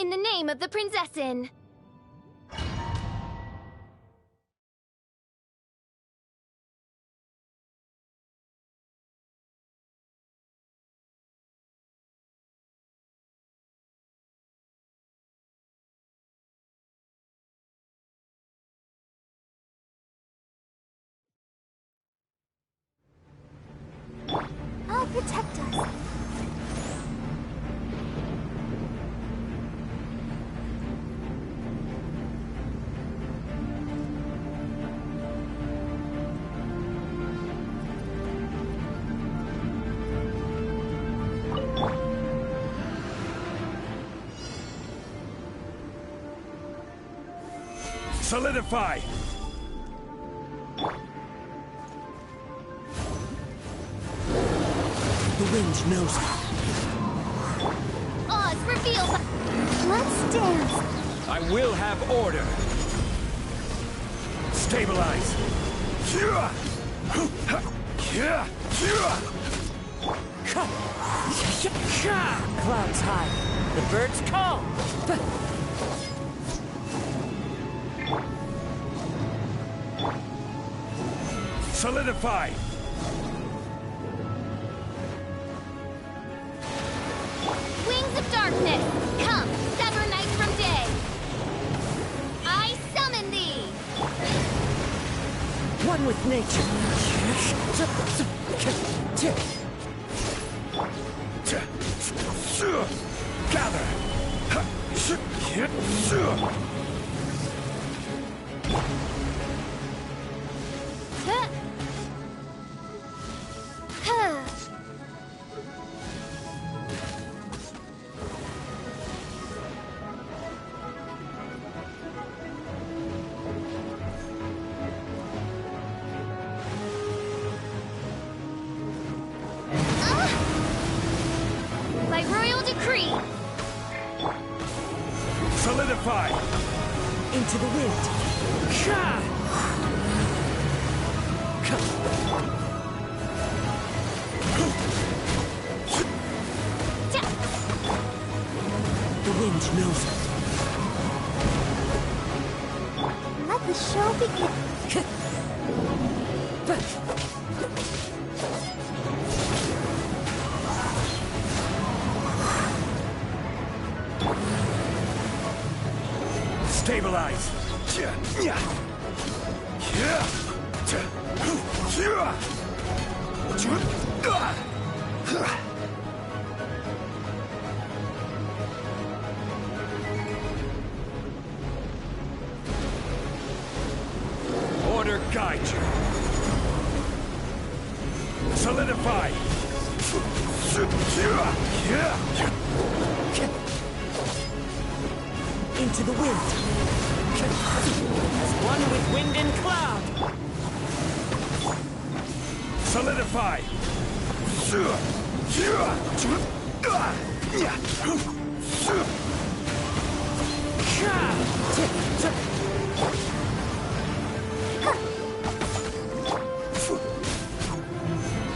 In the name of the Prinzessin. I'll protect us. Solidify! The wind knows it. Oz reveals. Let's dance. I will have order. Stabilize. Clouds high. The birds call. Solidify! Wings of darkness, come, sever night from day. I summon thee. One with nature. Gather! Huh. Huh. By royal decree. Solidify! Into the wind. The wind knows it. Let the show begin. Stabilize! Order guide you. Solidify! Into the wind. As one with wind and cloud. Solidify!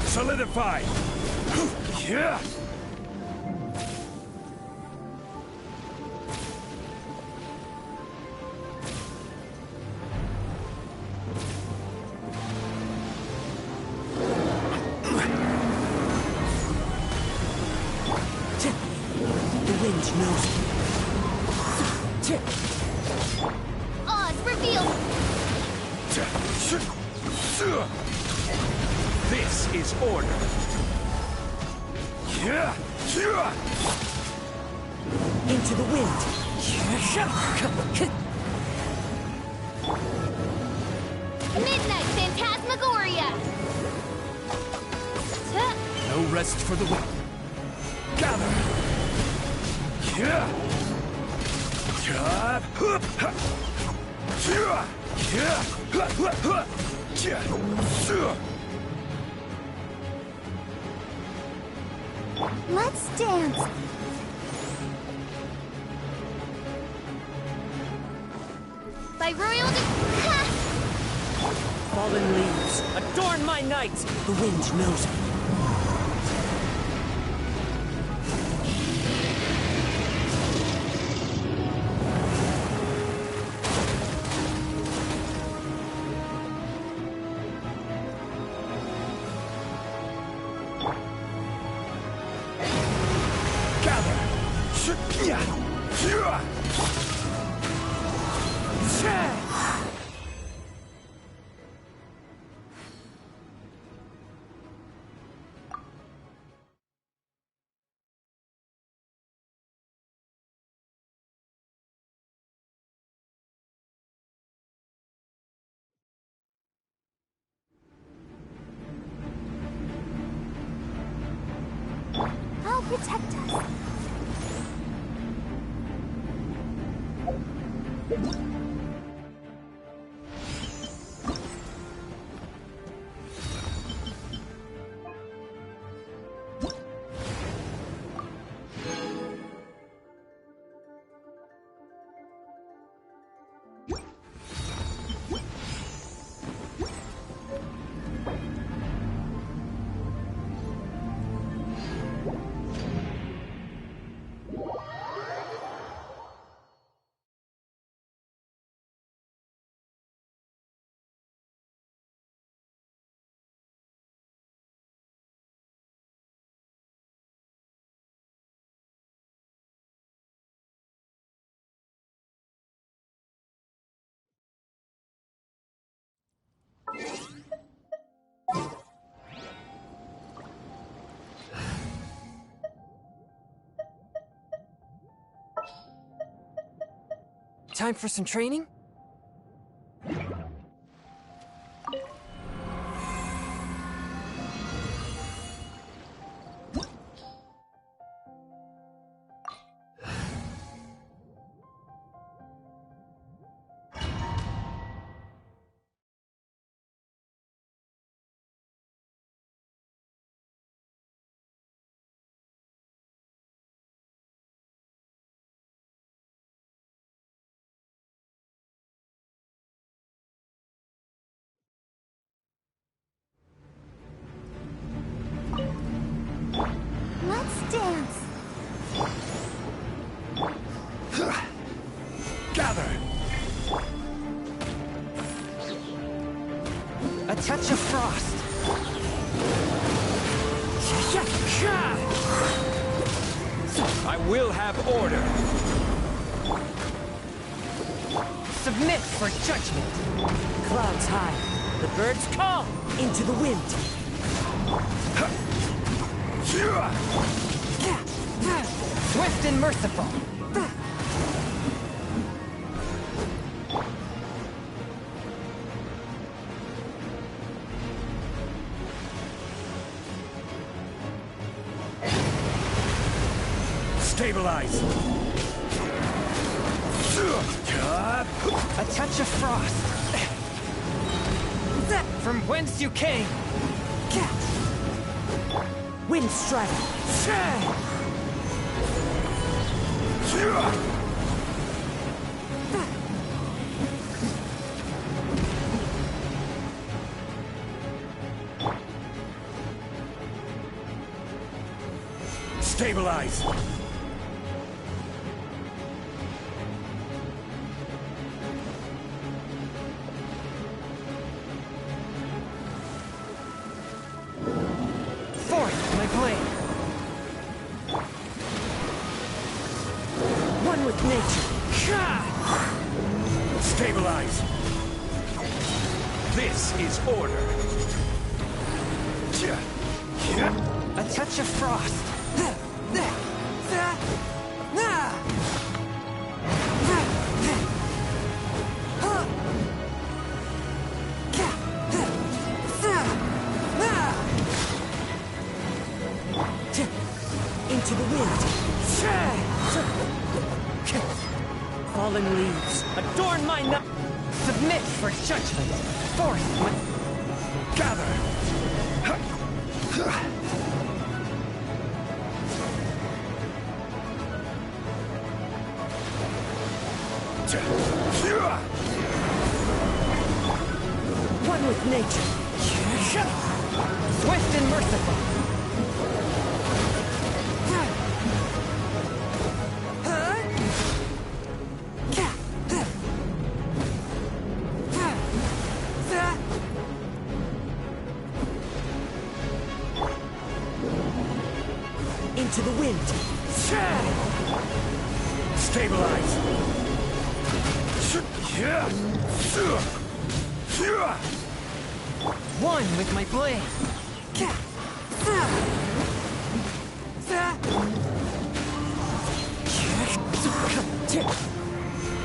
Solidify! The wind knows it. Oz reveals. This is order. Into the wind. Midnight Phantasmagoria. Huh. No rest for the wind. Gather! Let's dance. By royal decree. Fallen leaves, adorn my night! The wind knows it. I'll protect us. Time for some training? Let's dance. Gather! A touch of frost. I will have order! Submit for judgment. Clouds high. The birds call into the wind. Swift and merciful. Stabilize! A touch of frost. From whence you came. Wind strike. Stabilize! Forth, my blade. One with nature. Stabilize! This is order! A touch of frost. Into the wind. Fallen leaves, adorn my night. Submit for judgment. Forth, my... Gather! One with nature. Swift and merciful. into the wind. Stabilize. One with my blade.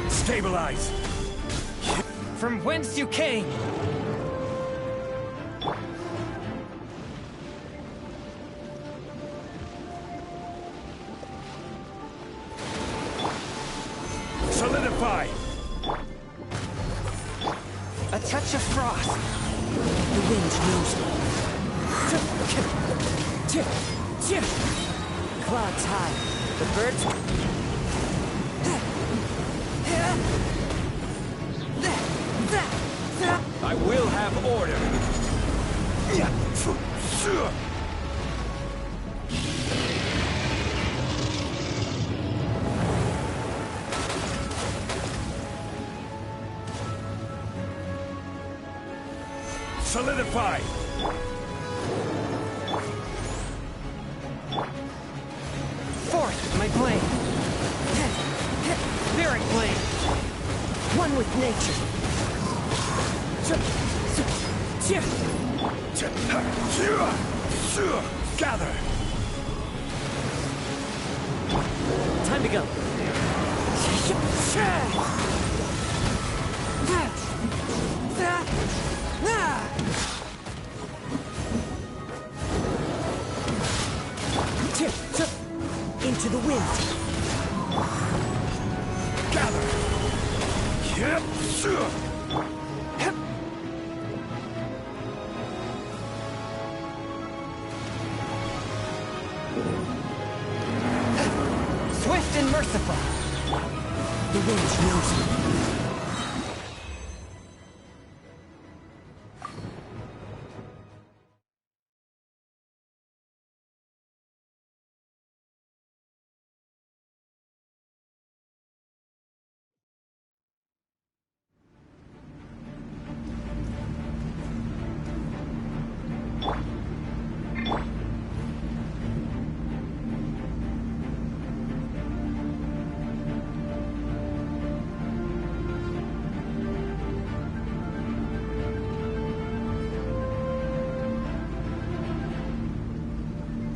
Stabilize. From whence you came. Solidify. A touch of frost. The wind knows me. Clouds high. The birds... I will have order. Solidify. Forth, my blade. Spirit blade. One with nature. Gather. Time to go. Into the wind. Gather. Swift and merciful. The wind knows me.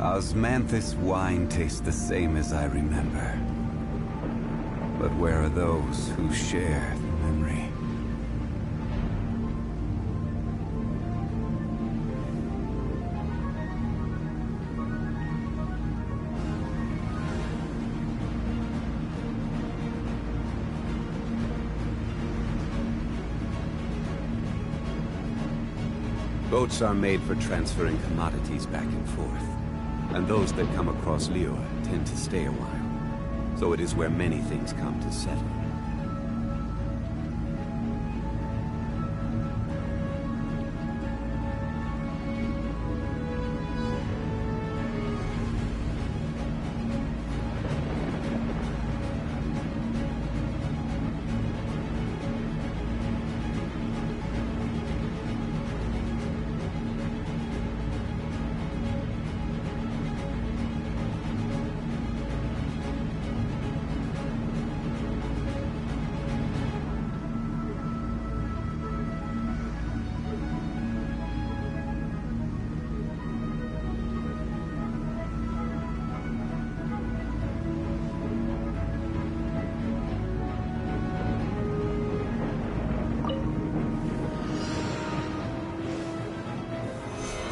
Osmanthus wine tastes the same as I remember. But where are those who share the memory? Boats are made for transferring commodities back and forth. And those that come across Lior tend to stay a while. So it is where many things come to settle.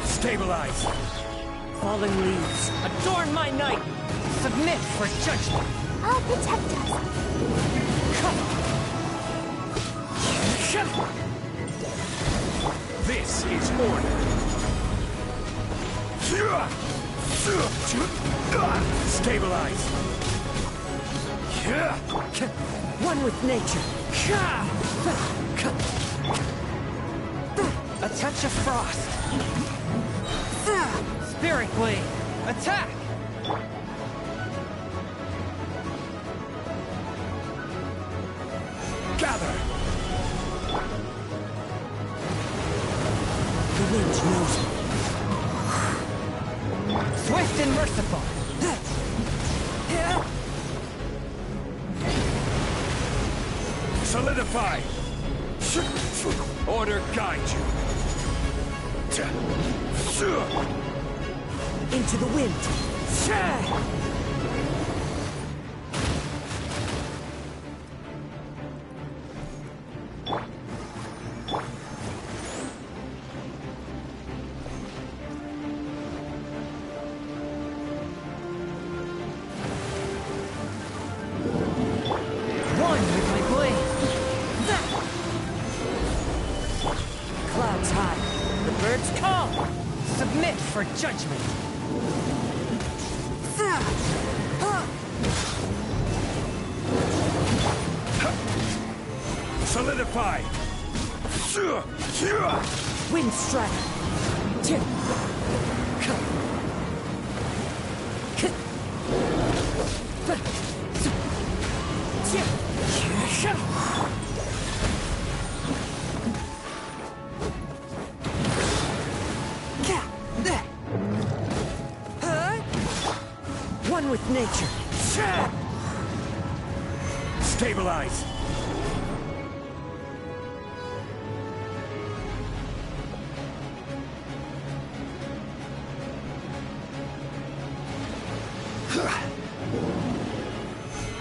Stabilize. Fallen leaves, adorn my night. Submit for judgment. I'll protect us. This is order. Stabilize. One with nature. A touch of frost. Spirit blade. Attack! Gather. The wind knows me. Swift and merciful. Solidify! Order guide you! Into the wind! One with my blade! Clouds high, the birds call! Submit for judgment! Solidify! Wind strike! One with nature! Stabilize!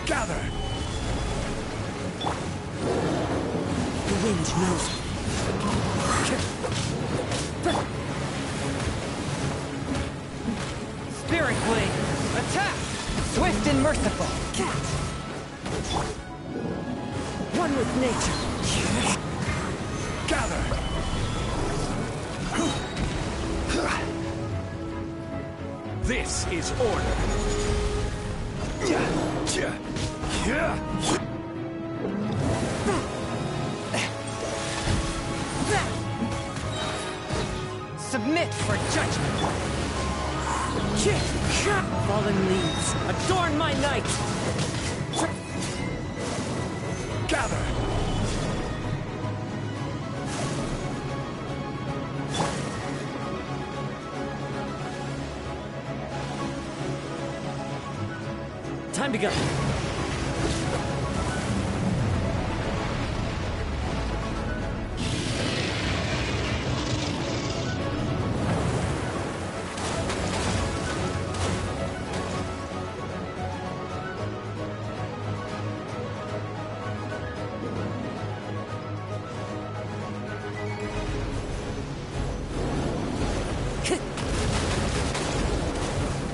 Gather! The wind knows me. Spirit Blade! Attack! Swift and merciful! One with nature! Gather! This is order! Submit for judgment! Fallen leaves, adorn my night! Gather! Time to go!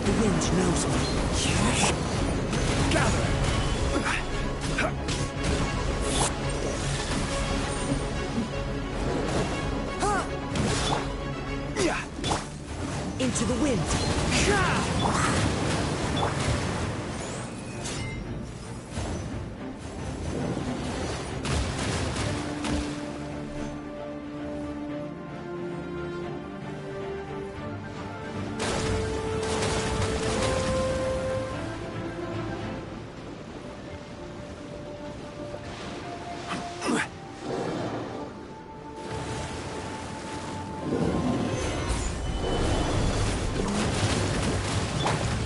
The wind knows me. Gather! Into the wind.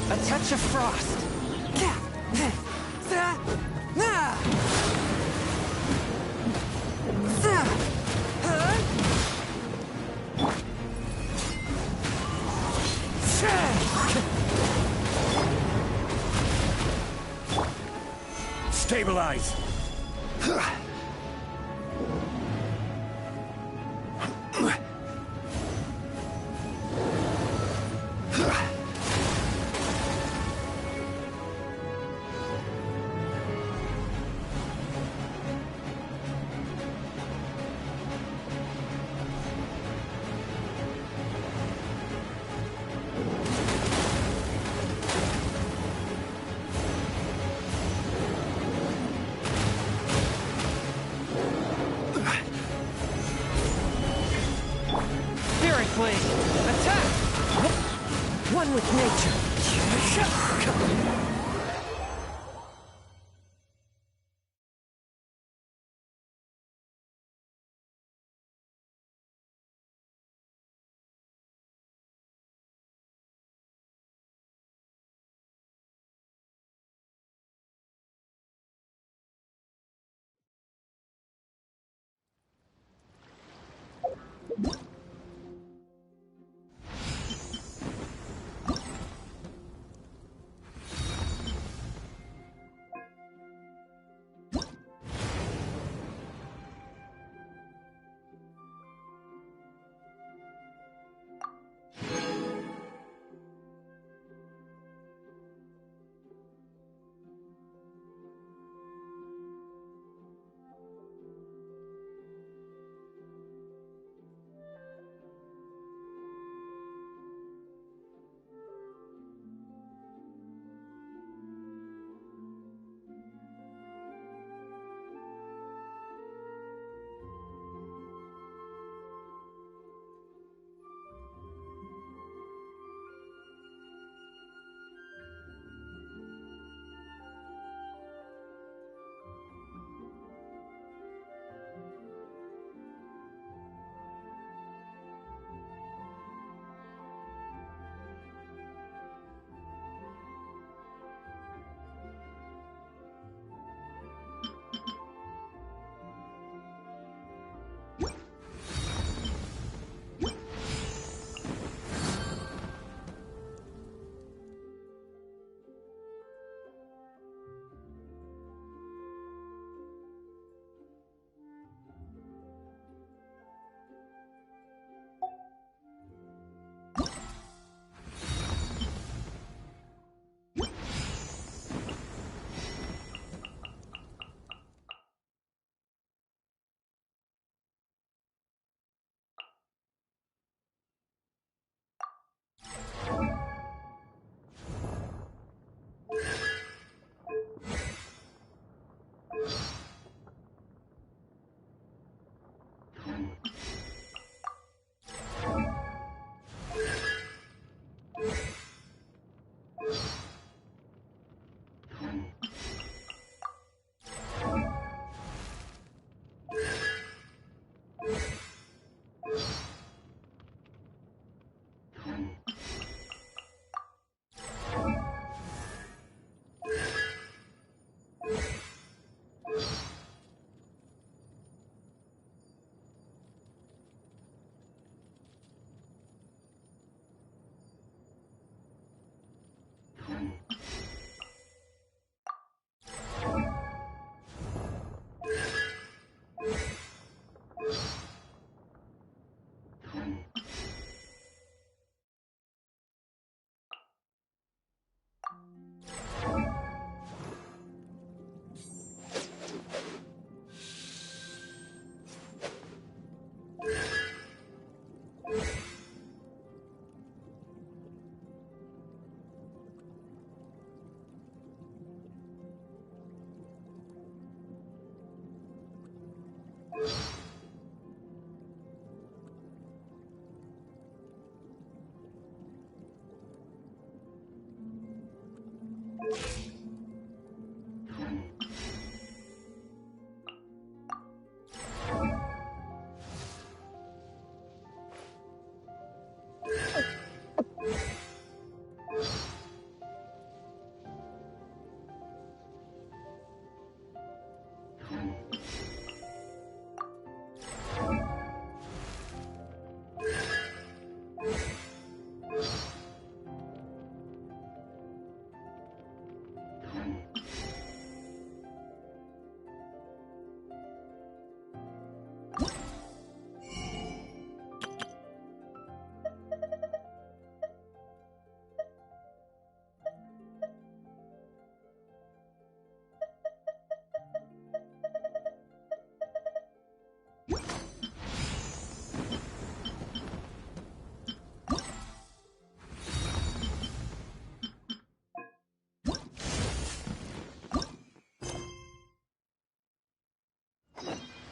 A touch of frost. Stabilize!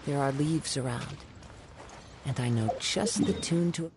There are leaves around, and I know just the tune to...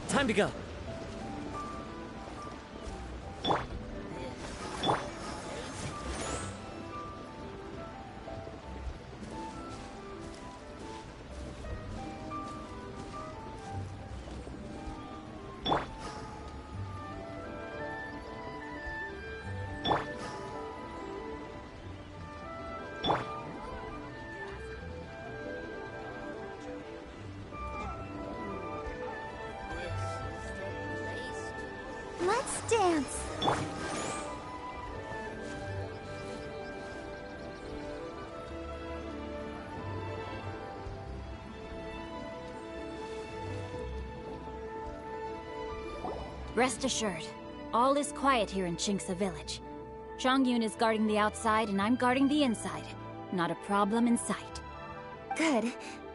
Time to go. Let's dance. Rest assured, all is quiet here in Qingce Village. Zhang is guarding the outside and I'm guarding the inside. Not a problem in sight. Good.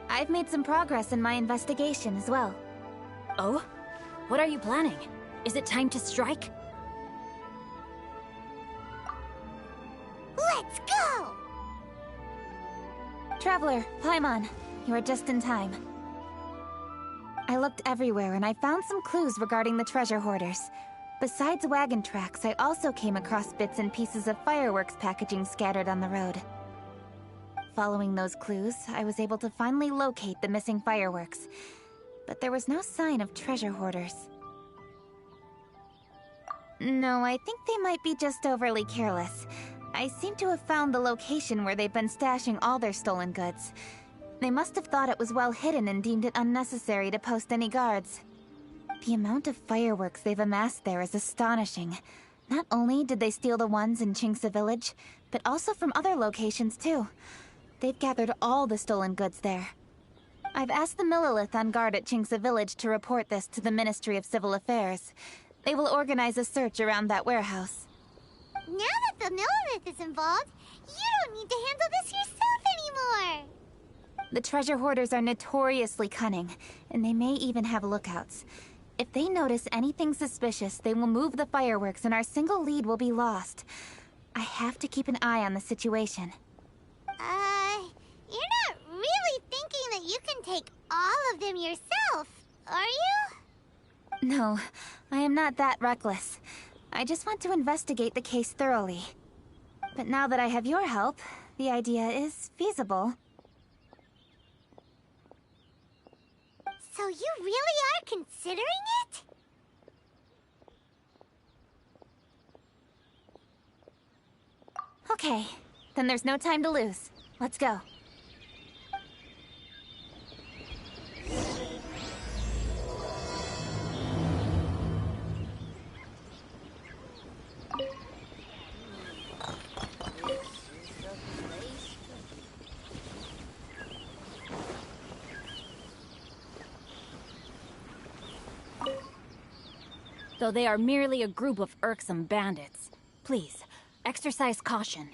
I've made some progress in my investigation as well. Oh? What are you planning? Is it time to strike? Let's go! Traveler, Paimon, you are just in time. I looked everywhere and I found some clues regarding the treasure hoarders. Besides wagon tracks, I also came across bits and pieces of fireworks packaging scattered on the road. Following those clues, I was able to finally locate the missing fireworks. But there was no sign of treasure hoarders. No, I think they might be just overly careless. I seem to have found the location where they've been stashing all their stolen goods. They must have thought it was well hidden and deemed it unnecessary to post any guards. The amount of fireworks they've amassed there is astonishing. Not only did they steal the ones in Qingce Village, but also from other locations too. They've gathered all the stolen goods there. I've asked the Millilith on guard at Qingce Village to report this to the Ministry of Civil Affairs. They will organize a search around that warehouse. Now that the Millilith is involved, you don't need to handle this yourself anymore! The treasure hoarders are notoriously cunning, and they may even have lookouts. If they notice anything suspicious, they will move the fireworks and our single lead will be lost. I have to keep an eye on the situation. You're not really thinking that you can take all of them yourself, are you? No, I am not that reckless. I just want to investigate the case thoroughly. But now that I have your help, the idea is feasible. So you really are considering it? Okay, then there's no time to lose. Let's go. Though they are merely a group of irksome bandits. Please, exercise caution.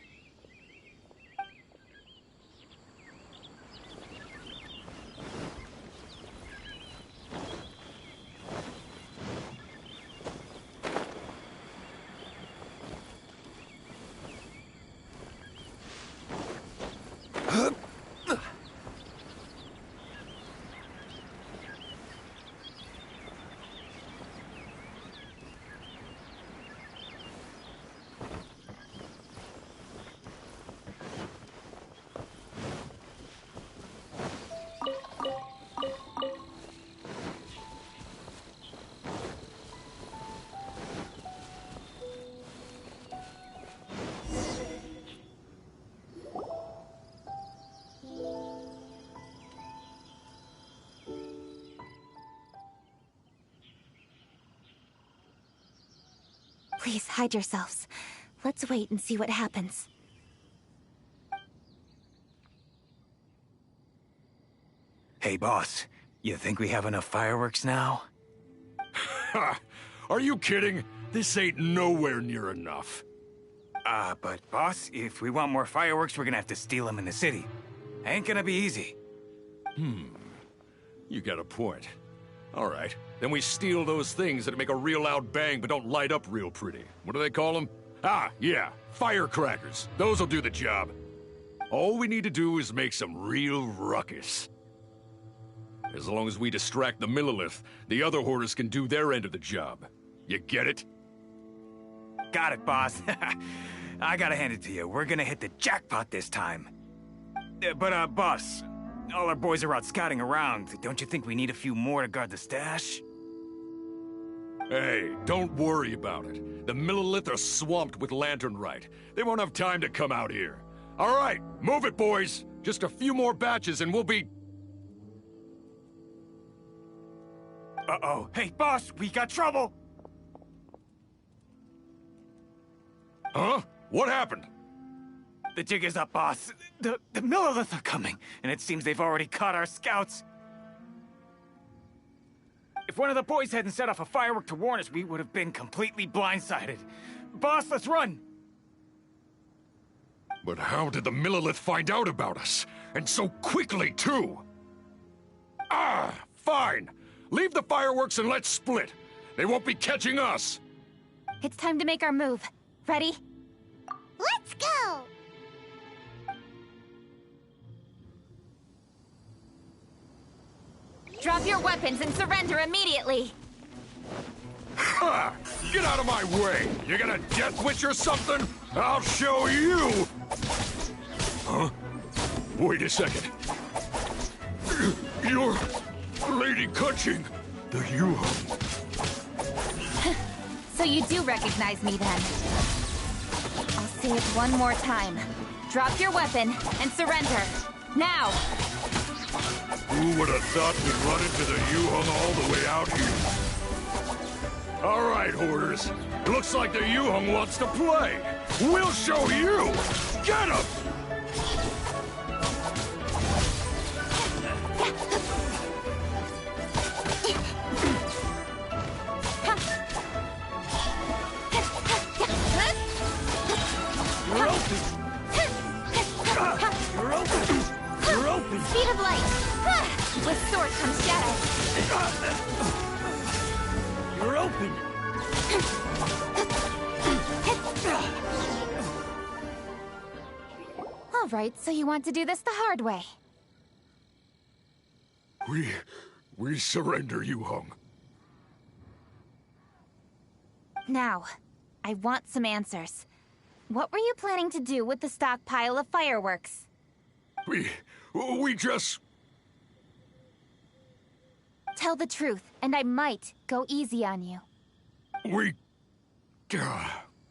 Please, hide yourselves. Let's wait and see what happens. Hey, boss. You think we have enough fireworks now? Ha! Are you kidding? This ain't nowhere near enough. But boss, if we want more fireworks, we're gonna have to steal them in the city. Ain't gonna be easy. You got a point. All right, then we steal those things that make a real loud bang but don't light up real pretty. What do they call them? Ah, yeah, firecrackers. Those'll do the job. All we need to do is make some real ruckus. As long as we distract the Millilith, the other hoarders can do their end of the job. You get it? Got it, boss. I gotta hand it to you. We're gonna hit the jackpot this time. But, boss, all our boys are out scouting around. Don't you think we need a few more to guard the stash? Hey, don't worry about it. The Millilith are swamped with lanternite. They won't have time to come out here. All right, move it, boys. Just a few more batches and we'll be... Uh-oh. Hey, boss, we got trouble! Huh? What happened? The jig is up, boss. The Millilith are coming, and it seems they've already caught our scouts. If one of the boys hadn't set off a firework to warn us, we would have been completely blindsided. Boss, let's run! But how did the Millilith find out about us? And so quickly, too? Ah, fine. Leave the fireworks and let's split. They won't be catching us. It's time to make our move. Ready? Let's go! Drop your weapons and surrender immediately! Ha! Get out of my way! You gonna death wish or something? I'll show you! Huh? Wait a second. You're... Lady Kutching, the Yuhong. So you do recognize me then? I'll say it one more time. Drop your weapon and surrender. Now! Who would have thought we'd run into the Yuhong all the way out here? All right, hoarders. Looks like the Yuhong wants to play. We'll show you! Get him! You're open! You're open! You're open! Speed of light! With sword comes shadow! You're open! All right, so you want to do this the hard way. We surrender, Yuhong. Now, I want some answers. What were you planning to do with the stockpile of fireworks? We just... Tell the truth, and I might go easy on you.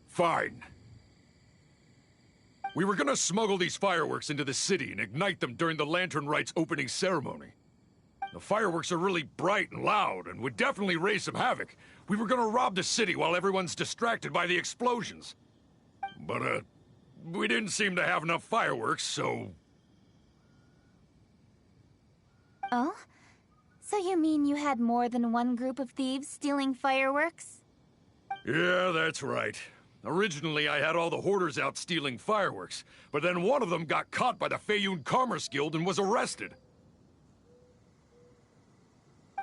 Fine. We were gonna smuggle these fireworks into the city and ignite them during the Lantern Rite's opening ceremony. The fireworks are really bright and loud and would definitely raise some havoc. We were gonna rob the city while everyone's distracted by the explosions. But, we didn't seem to have enough fireworks, so... Oh? So you mean you had more than one group of thieves stealing fireworks? Yeah, that's right. Originally, I had all the hoarders out stealing fireworks, but then one of them got caught by the Feiyun Commerce Guild and was arrested.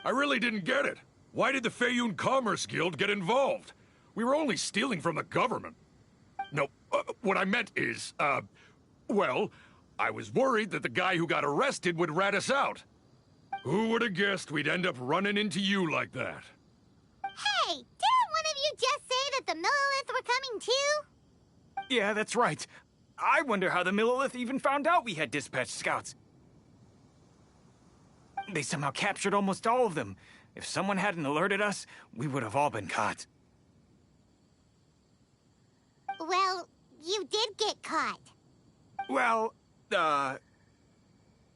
I really didn't get it. Why did the Feiyun Commerce Guild get involved? We were only stealing from the government. No, what I meant is, well, I was worried that the guy who got arrested would rat us out. Who would have guessed we'd end up running into you like that? Hey, didn't one of you just say that the Millilith were coming too? Yeah, that's right. I wonder how the Millilith even found out we had dispatched scouts. They somehow captured almost all of them. If someone hadn't alerted us, we would have all been caught. Well, you did get caught. Well,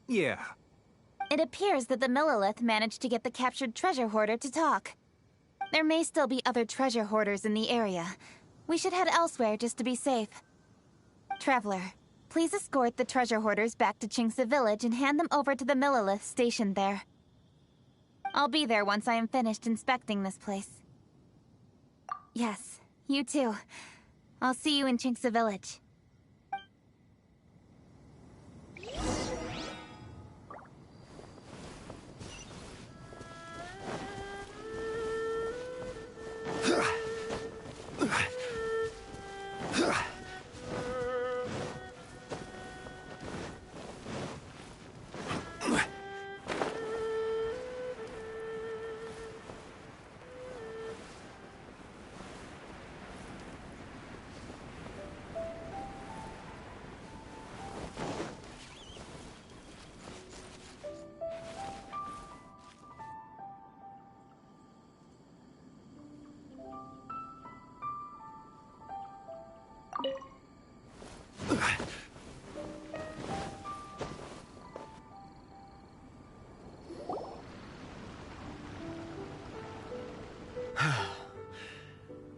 yeah. It appears that the Millilith managed to get the captured treasure hoarder to talk. There may still be other treasure hoarders in the area, We should head elsewhere just to be safe. Traveler, please escort the treasure hoarders back to Chinxa Village and hand them over to the Millilith stationed there. I'll be there once I am finished inspecting this place. Yes, you too. I'll see you in Chinxa Village.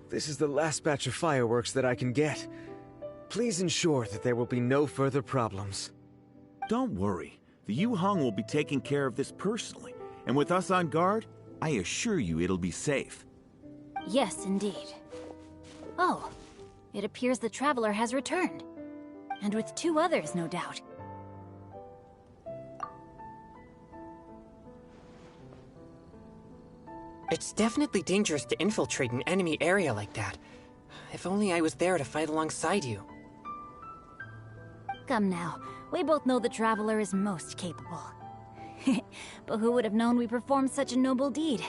This is the last batch of fireworks that I can get. Please ensure that there will be no further problems. Don't worry. The Yu-Hung will be taking care of this personally. And with us on guard, I assure you it'll be safe. Yes, indeed. Oh, it appears the Traveler has returned. And with 2 others, no doubt. It's definitely dangerous to infiltrate an enemy area like that. If only I was there to fight alongside you. Come now, we both know the Traveler is most capable. But who would have known we performed such a noble deed?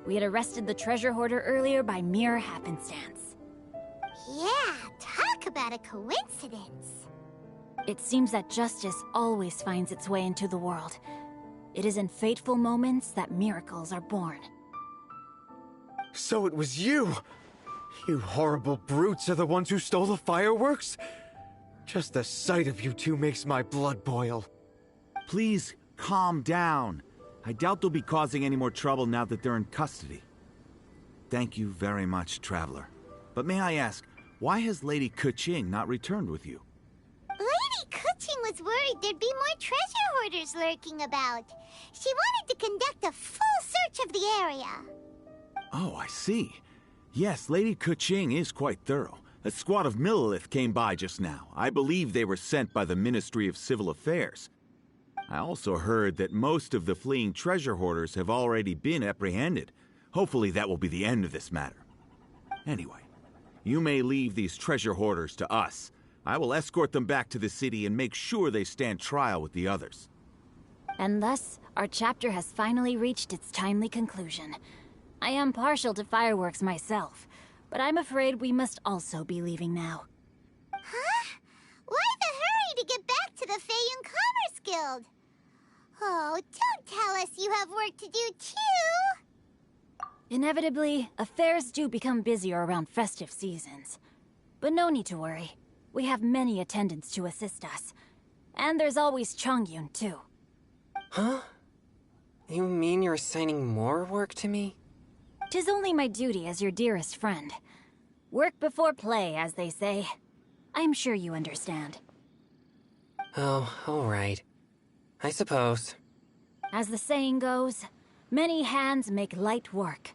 We had arrested the treasure hoarder earlier by mere happenstance. Yeah, talk about a coincidence. It seems that justice always finds its way into the world. It is in fateful moments that miracles are born. So it was you! You horrible brutes are the ones who stole the fireworks? Just the sight of you two makes my blood boil. Please, calm down. I doubt they'll be causing any more trouble now that they're in custody. Thank you very much, Traveler. But may I ask, why has Lady Keqing not returned with you? Lady Keqing was worried there'd be more treasure hoarders lurking about. She wanted to conduct a full search of the area. Oh, I see. Yes, Lady Keqing is quite thorough. A squad of Millilith came by just now. I believe they were sent by the Ministry of Civil Affairs. I also heard that most of the fleeing treasure hoarders have already been apprehended. Hopefully that will be the end of this matter. Anyway, you may leave these treasure hoarders to us. I will escort them back to the city and make sure they stand trial with the others. And thus, our chapter has finally reached its timely conclusion. I am partial to fireworks myself, but I'm afraid we must also be leaving now. Huh? Why the hurry to get back to the Feiyun Commerce Guild? Oh, don't tell us you have work to do too! Inevitably, affairs do become busier around festive seasons. But no need to worry. We have many attendants to assist us. And there's always Chongyun, too. Huh? You mean you're assigning more work to me? 'Tis only my duty as your dearest friend. Work before play, as they say. I'm sure you understand. Oh, all right. I suppose. As the saying goes, many hands make light work.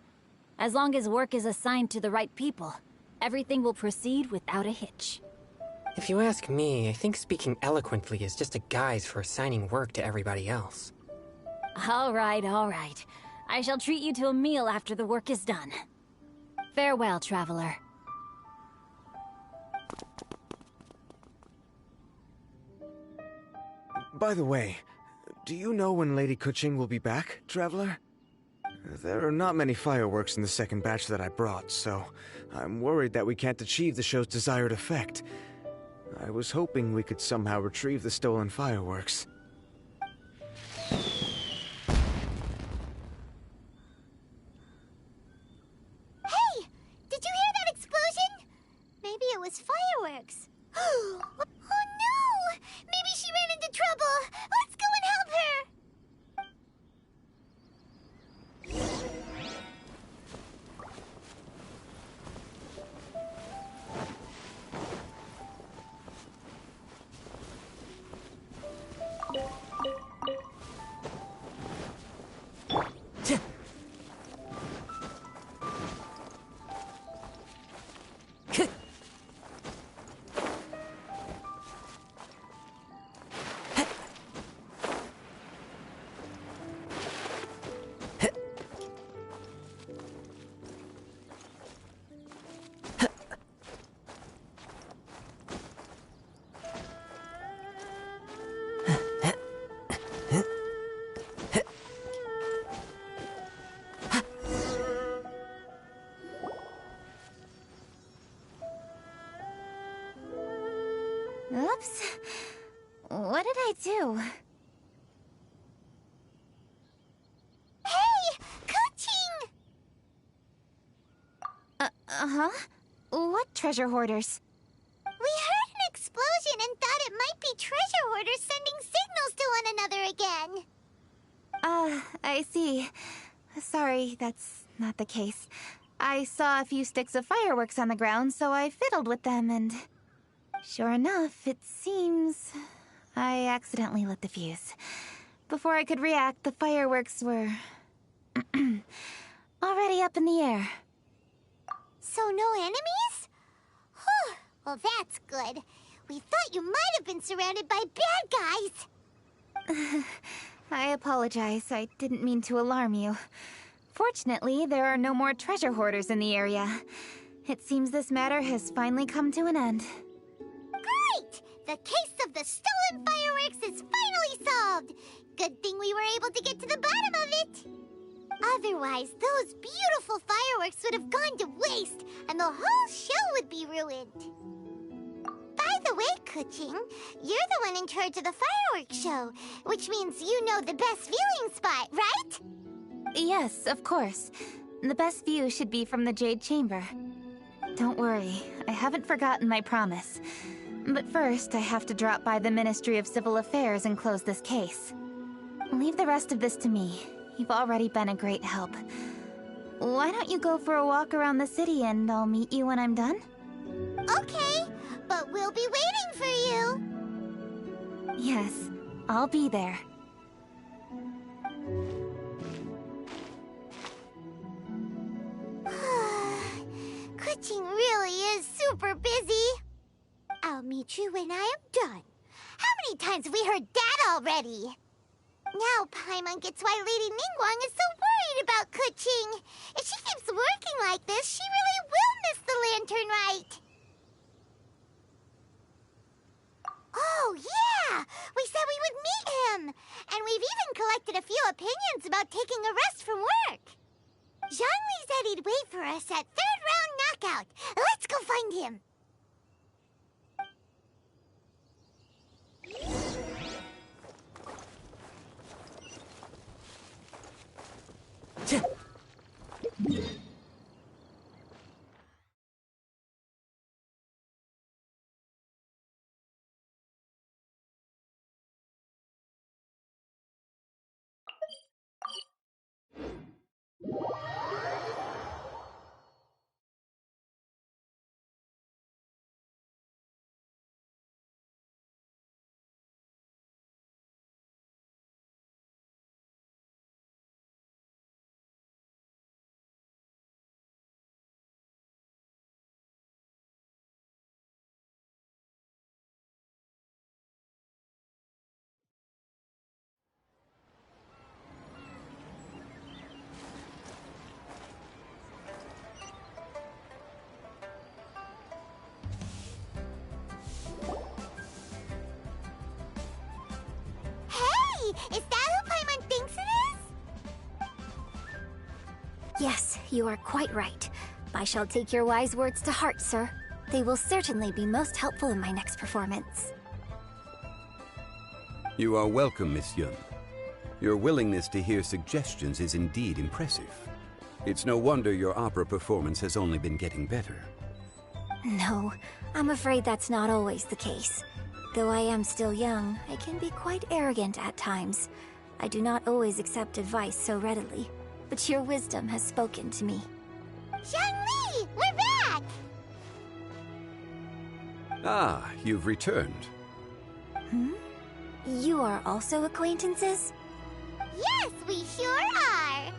As long as work is assigned to the right people, everything will proceed without a hitch. If you ask me, I think speaking eloquently is just a guise for assigning work to everybody else. All right, all right. I shall treat you to a meal after the work is done. Farewell, traveler. By the way, do you know when Lady Keqing will be back, Traveler? There are not many fireworks in the second batch that I brought, so I'm worried that we can't achieve the show's desired effect. I was hoping we could somehow retrieve the stolen fireworks. Hey! Did you hear that explosion? Maybe it was fireworks. Oh no! Maybe she ran into trouble! Let's go and help her! Whoops. What did I do? Hey! Coaching! Uh-huh? What treasure hoarders? We heard an explosion and thought it might be treasure hoarders sending signals to one another again. I see. Sorry, that's not the case. I saw a few sticks of fireworks on the ground, so I fiddled with them, and... Sure enough, it seems... I accidentally lit the fuse. Before I could react, the fireworks were... already up in the air. So no enemies? Whew, well that's good. We thought you might have been surrounded by bad guys. I apologize. I didn't mean to alarm you. Fortunately, there are no more treasure hoarders in the area. It seems this matter has finally come to an end. Great! The case of the stolen fireworks is finally solved! Good thing we were able to get to the bottom of it! Otherwise, those beautiful fireworks would have gone to waste, and the whole show would be ruined. By the way, Kuching, you're the one in charge of the fireworks show, which means you know the best viewing spot, right? Yes, of course. The best view should be from the Jade Chamber. Don't worry, I haven't forgotten my promise. But first, I have to drop by the Ministry of Civil Affairs and close this case. Leave the rest of this to me. You've already been a great help. Why don't you go for a walk around the city and I'll meet you when I'm done? Okay, but we'll be waiting for you. Yes, I'll be there. Kuching really is super busy. I'll meet you when I am done. How many times have we heard that already? Now Paimon gets why Lady Ningguang is so worried about Kuching. If she keeps working like this, she really will miss the Lantern Rite. Oh, yeah! We said we would meet him! And we've even collected a few opinions about taking a rest from work. Zhongli said he'd wait for us at third round knockout. Let's go find him. Is that who Paimon thinks it is? Yes, you are quite right. I shall take your wise words to heart, sir. They will certainly be most helpful in my next performance. You are welcome, Miss Yun. Your willingness to hear suggestions is indeed impressive. It's no wonder your opera performance has only been getting better. No, I'm afraid that's not always the case. Though I am still young, I can be quite arrogant at times. I do not always accept advice so readily, but your wisdom has spoken to me. Zhongli, we're back! Ah, you've returned. Hmm? You are also acquaintances? Yes, we sure are!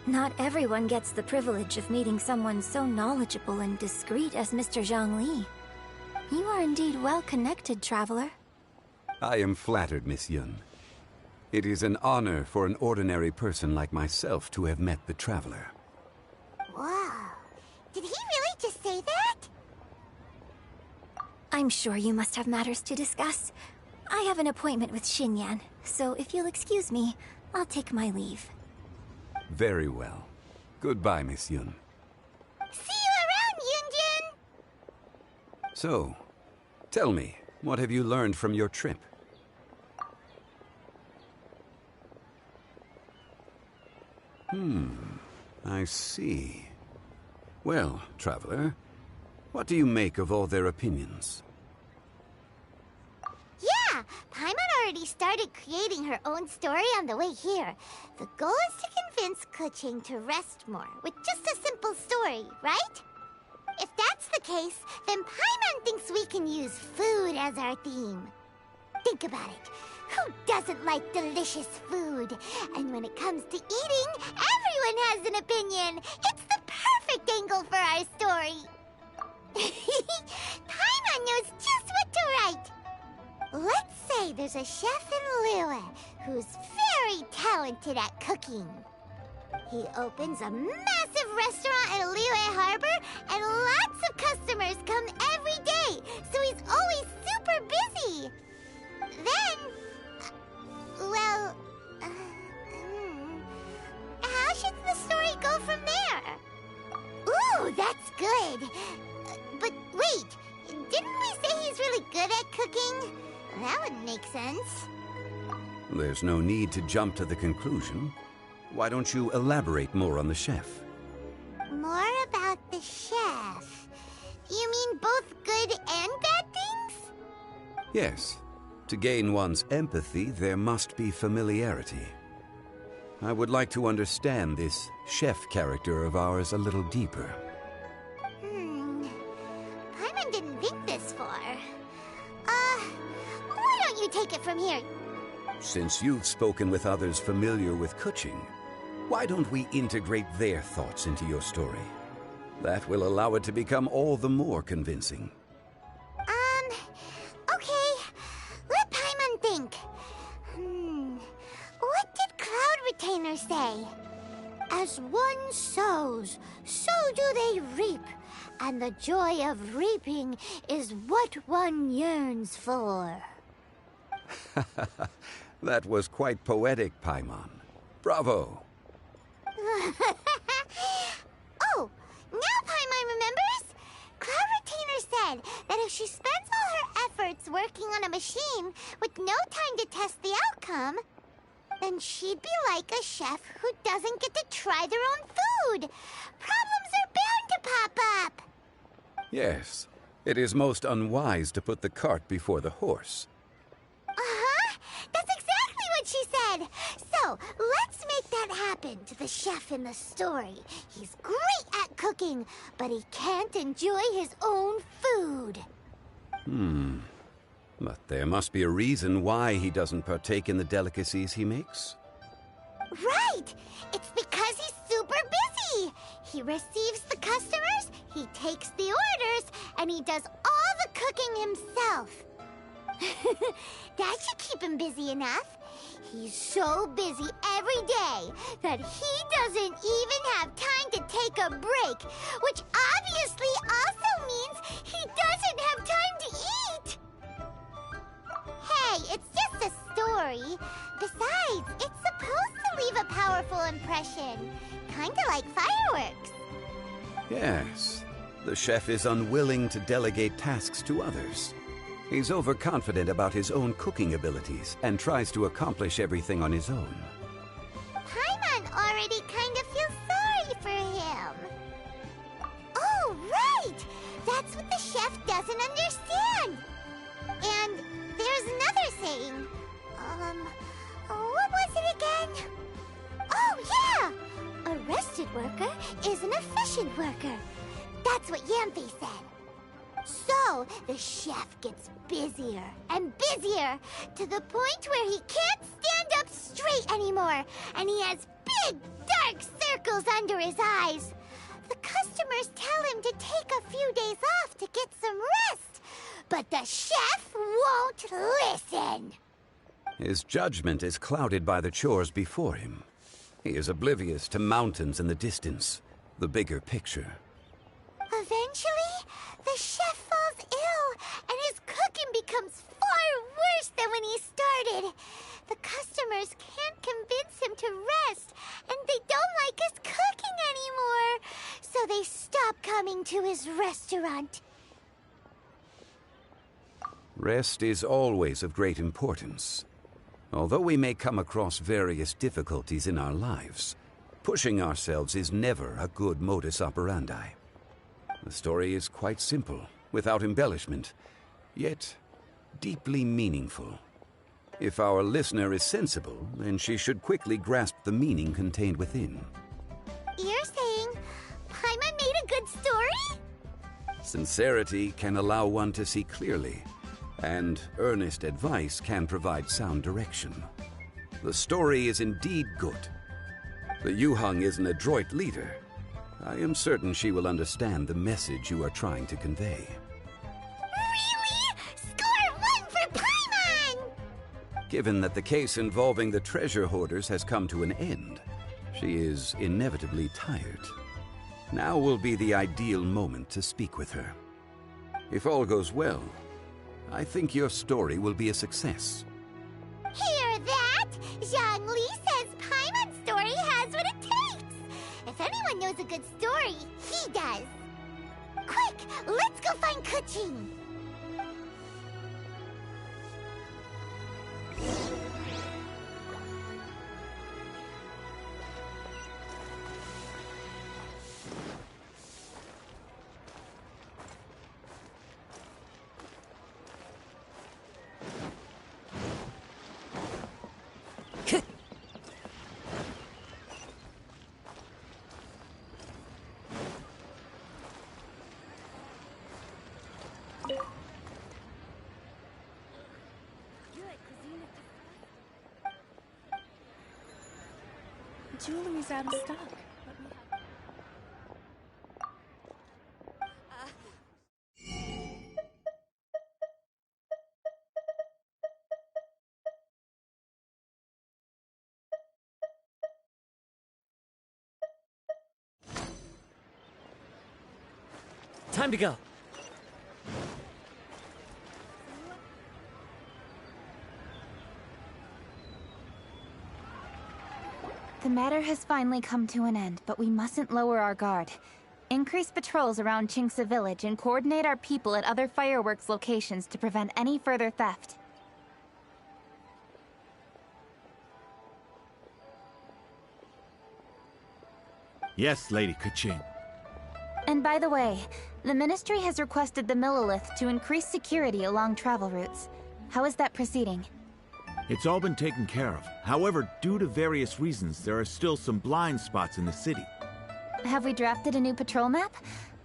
Not everyone gets the privilege of meeting someone so knowledgeable and discreet as Mr. Zhongli. You are indeed well-connected, traveler. I am flattered, Miss Yun. It is an honor for an ordinary person like myself to have met the traveler. Wow. Did he really just say that? I'm sure you must have matters to discuss. I have an appointment with Xinyan, so if you'll excuse me, I'll take my leave. Very well. Goodbye, Miss Yun. See you around, Yunjin! So, Tell me, what have you learned from your trip? I see. Well, traveler, what do you make of all their opinions? Yeah, Paimon already started creating her own story on the way here. The goal is to convince Kuching to rest more with just a simple story, right? If that's the case, then Paimon thinks we can use food as our theme. Think about it. Who doesn't like delicious food? And when it comes to eating, everyone has an opinion. It's the perfect angle for our story. Paimon knows just what to write. Let's say there's a chef in Liyue who's very talented at cooking. He opens a massive restaurant at Liyue Harbor, and lots of customers come every day, so he's always super busy. Then, well, how should the story go from there? Ooh, that's good. But wait, didn't we say he's really good at cooking? That would make sense. There's no need to jump to the conclusion. Why don't you elaborate more on the chef? More about the chef. You mean both good and bad things? Yes. To gain one's empathy, there must be familiarity. I would like to understand this chef character of ours a little deeper. Paimon didn't think this far. Why don't you take it from here? Since you've spoken with others familiar with Kuching, why don't we integrate their thoughts into your story? That will allow it to become all the more convincing. Okay. Let Paimon think. What did Cloud Retainer say? As one sows, so do they reap. And the joy of reaping is what one yearns for. That was quite poetic, Paimon. Bravo! Oh, now Paimon remembers? Cloud Retainer said that if she spends all her efforts working on a machine with no time to test the outcome, then she'd be like a chef who doesn't get to try their own food. Problems are bound to pop up. Yes, it is most unwise to put the cart before the horse. That's exactly what she said. So, let's make that happen to the chef in the story. He's great at cooking, but he can't enjoy his own food. But there must be a reason why he doesn't partake in the delicacies he makes. Right! It's because he's super busy. He receives the customers, he takes the orders, and he does all the cooking himself. That should keep him busy enough. He's so busy every day that he doesn't even have time to take a break, which obviously also means he doesn't have time to eat. Hey, it's just a story. Besides, it's supposed to leave a powerful impression. Kinda like fireworks. Yes, the chef is unwilling to delegate tasks to others. He's overconfident about his own cooking abilities and tries to accomplish everything on his own. Paimon already kind of feels sorry for him. Oh, right! That's what the chef doesn't understand. And there's another saying. What was it again? Oh, yeah! A rested worker is an efficient worker. That's what Yamfe said. So, the chef gets busier and busier to the point where he can't stand up straight anymore, and he has big, dark circles under his eyes. The customers tell him to take a few days off to get some rest, but the chef won't listen. His judgment is clouded by the chores before him. He is oblivious to mountains in the distance, the bigger picture. Eventually, the chef falls ill, and his cooking becomes far worse than when he started. The customers can't convince him to rest, and they don't like his cooking anymore, so they stop coming to his restaurant. Rest is always of great importance. Although we may come across various difficulties in our lives, pushing ourselves is never a good modus operandi. The story is quite simple, without embellishment, yet deeply meaningful. If our listener is sensible, then she should quickly grasp the meaning contained within. You're saying Paimon made a good story? Sincerity can allow one to see clearly, and earnest advice can provide sound direction. The story is indeed good. The Yuheng is an adroit leader. I am certain she will understand the message you are trying to convey. Really? Score 1 for Paimon! Given that the case involving the treasure hoarders has come to an end, she is inevitably tired. Now will be the ideal moment to speak with her. If all goes well, I think your story will be a success. Hear that? Zhang Li says Paimon's story has what it takes. If anyone knows a good story, he does. Quick, let's go find Kuching. Jewelry's out of stock. Time to go. The matter has finally come to an end, but we mustn't lower our guard. Increase patrols around Qingce village and coordinate our people at other fireworks locations to prevent any further theft. Yes, Lady Kuching. And by the way, the Ministry has requested the Millilith to increase security along travel routes. How is that proceeding? It's all been taken care of. However, due to various reasons, there are still some blind spots in the city. Have we drafted a new patrol map?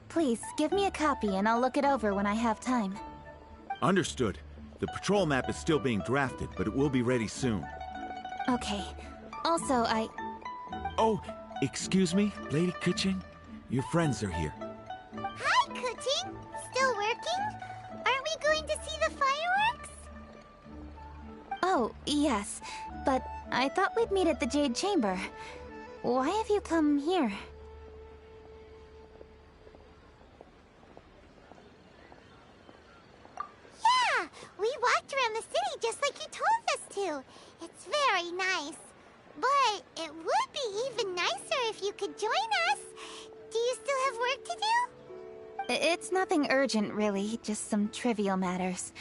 Please, give me a copy and I'll look it over when I have time. Understood. The patrol map is still being drafted, but it will be ready soon. Okay. Also, Oh, excuse me, Lady Kuching? Your friends are here. Hi, Kuching. Still working? Aren't we going to see the fireworks? Oh, yes. But I thought we'd meet at the Jade Chamber. Why have you come here? Yeah, we walked around the city just like you told us to. It's very nice. But it would be even nicer if you could join us. Do you still have work to do? It's nothing urgent, really. Just some trivial matters.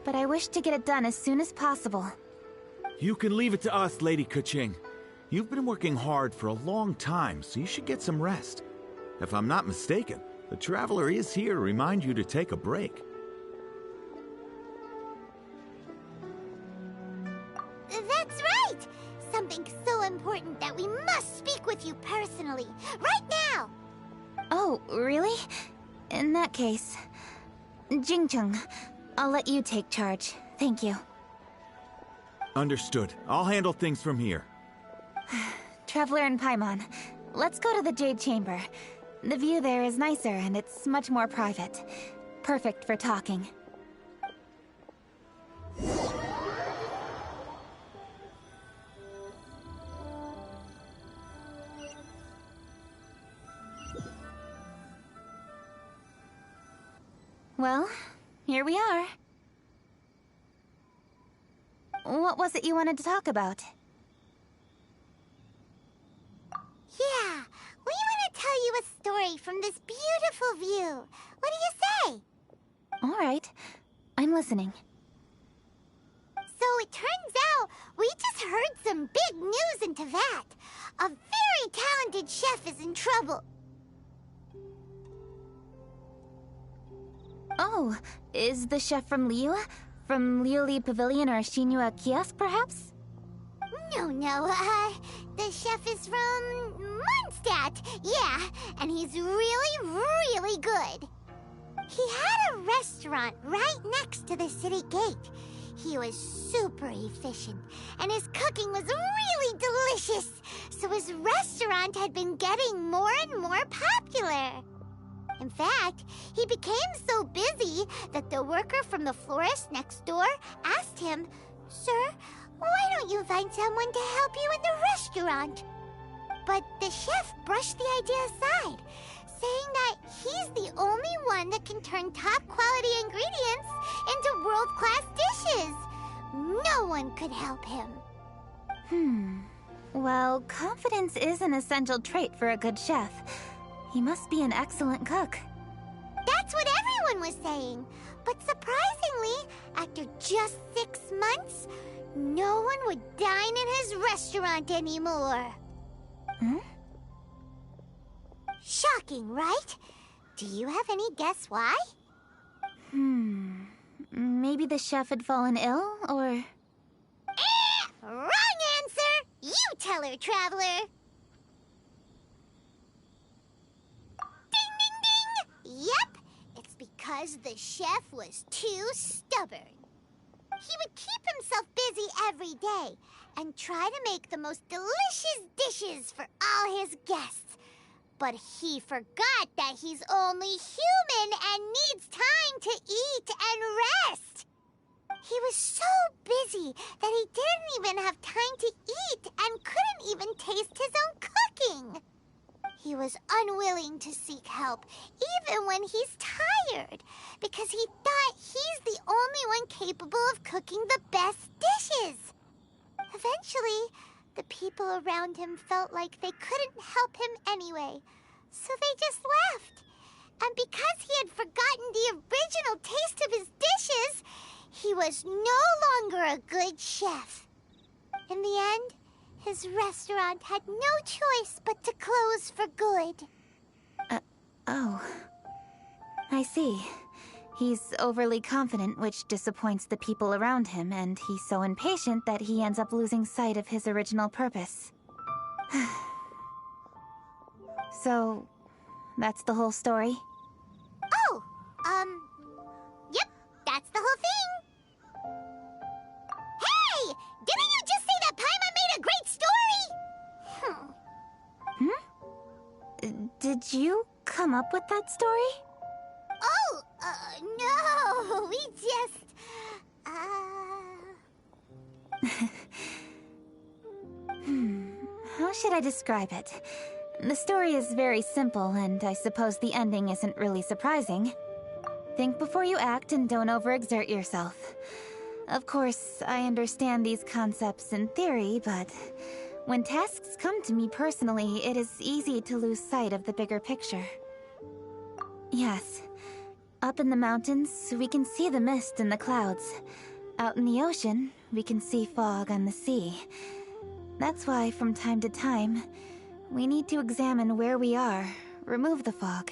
But I wish to get it done as soon as possible. You can leave it to us, Lady Kuching. You've been working hard for a long time, so you should get some rest. If I'm not mistaken, the Traveler is here to remind you to take a break. That's right! Something so important that we must speak with you personally, right now! Oh, really? In that case... Jingcheng, I'll let you take charge. Thank you. Understood. I'll handle things from here. Traveler and Paimon, let's go to the Jade Chamber. The view there is nicer and it's much more private. Perfect for talking. Well, here we are. What was it you wanted to talk about? Yeah, we want to tell you a story from this beautiful view. What do you say? All right. I'm listening. So it turns out we just heard some big news in Teyvat. A very talented chef is in trouble. Oh, is the chef from Liyue? From Liuli Pavilion or Shinua Kiosk, perhaps? No, the chef is from Mondstadt. Yeah, and he's really, really good. He had a restaurant right next to the city gate. He was super efficient, and his cooking was really delicious, so his restaurant had been getting more and more popular. In fact, he became so busy that the worker from the florist next door asked him, "Sir, why don't you find someone to help you in the restaurant?" But the chef brushed the idea aside, saying that he's the only one that can turn top-quality ingredients into world-class dishes. No one could help him. Well, confidence is an essential trait for a good chef. He must be an excellent cook. That's what everyone was saying. But surprisingly, after just 6 months, no one would dine in his restaurant anymore. Shocking, right? Do you have any guess why? Maybe the chef had fallen ill, or... Wrong answer! You tell her, Traveler! Ding, ding, ding! Yep, it's because the chef was too stubborn. He would keep himself busy every day and try to make the most delicious dishes for all his guests. But he forgot that he's only human and needs time to eat and rest. He was so busy that he didn't even have time to eat and couldn't even taste his own cooking. He was unwilling to seek help, even when he's tired, because he thought he's the only one capable of cooking the best dishes. Eventually, the people around him felt like they couldn't help him anyway, so they just left. And because he had forgotten the original taste of his dishes, he was no longer a good chef. In the end, his restaurant had no choice but to close for good. Oh. I see. He's overly confident, which disappoints the people around him, and he's so impatient that he ends up losing sight of his original purpose. So, that's the whole story? Oh, yep, that's the whole thing. Hey! Didn't you just say that Paimon made a great story? Did you come up with that story? Oh, no, we just, How should I describe it? The story is very simple, and I suppose the ending isn't really surprising. Think before you act and don't overexert yourself. Of course, I understand these concepts in theory, but when tasks come to me personally, it is easy to lose sight of the bigger picture. Yes. Up in the mountains, we can see the mist in the clouds. Out in the ocean, we can see fog on the sea. That's why, from time to time, we need to examine where we are, remove the fog,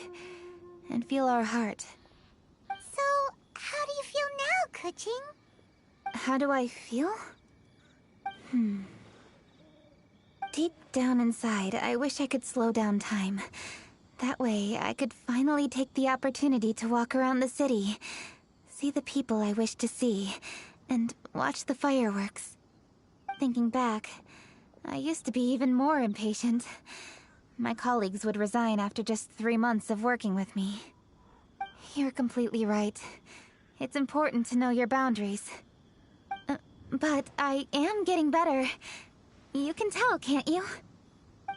and feel our heart. So, how do you feel now, Kuching? How do I feel? Deep down inside, I wish I could slow down time. That way, I could finally take the opportunity to walk around the city, see the people I wish to see, and watch the fireworks. Thinking back, I used to be even more impatient. My colleagues would resign after just 3 months of working with me. You're completely right. It's important to know your boundaries. But I am getting better. You can tell, can't you?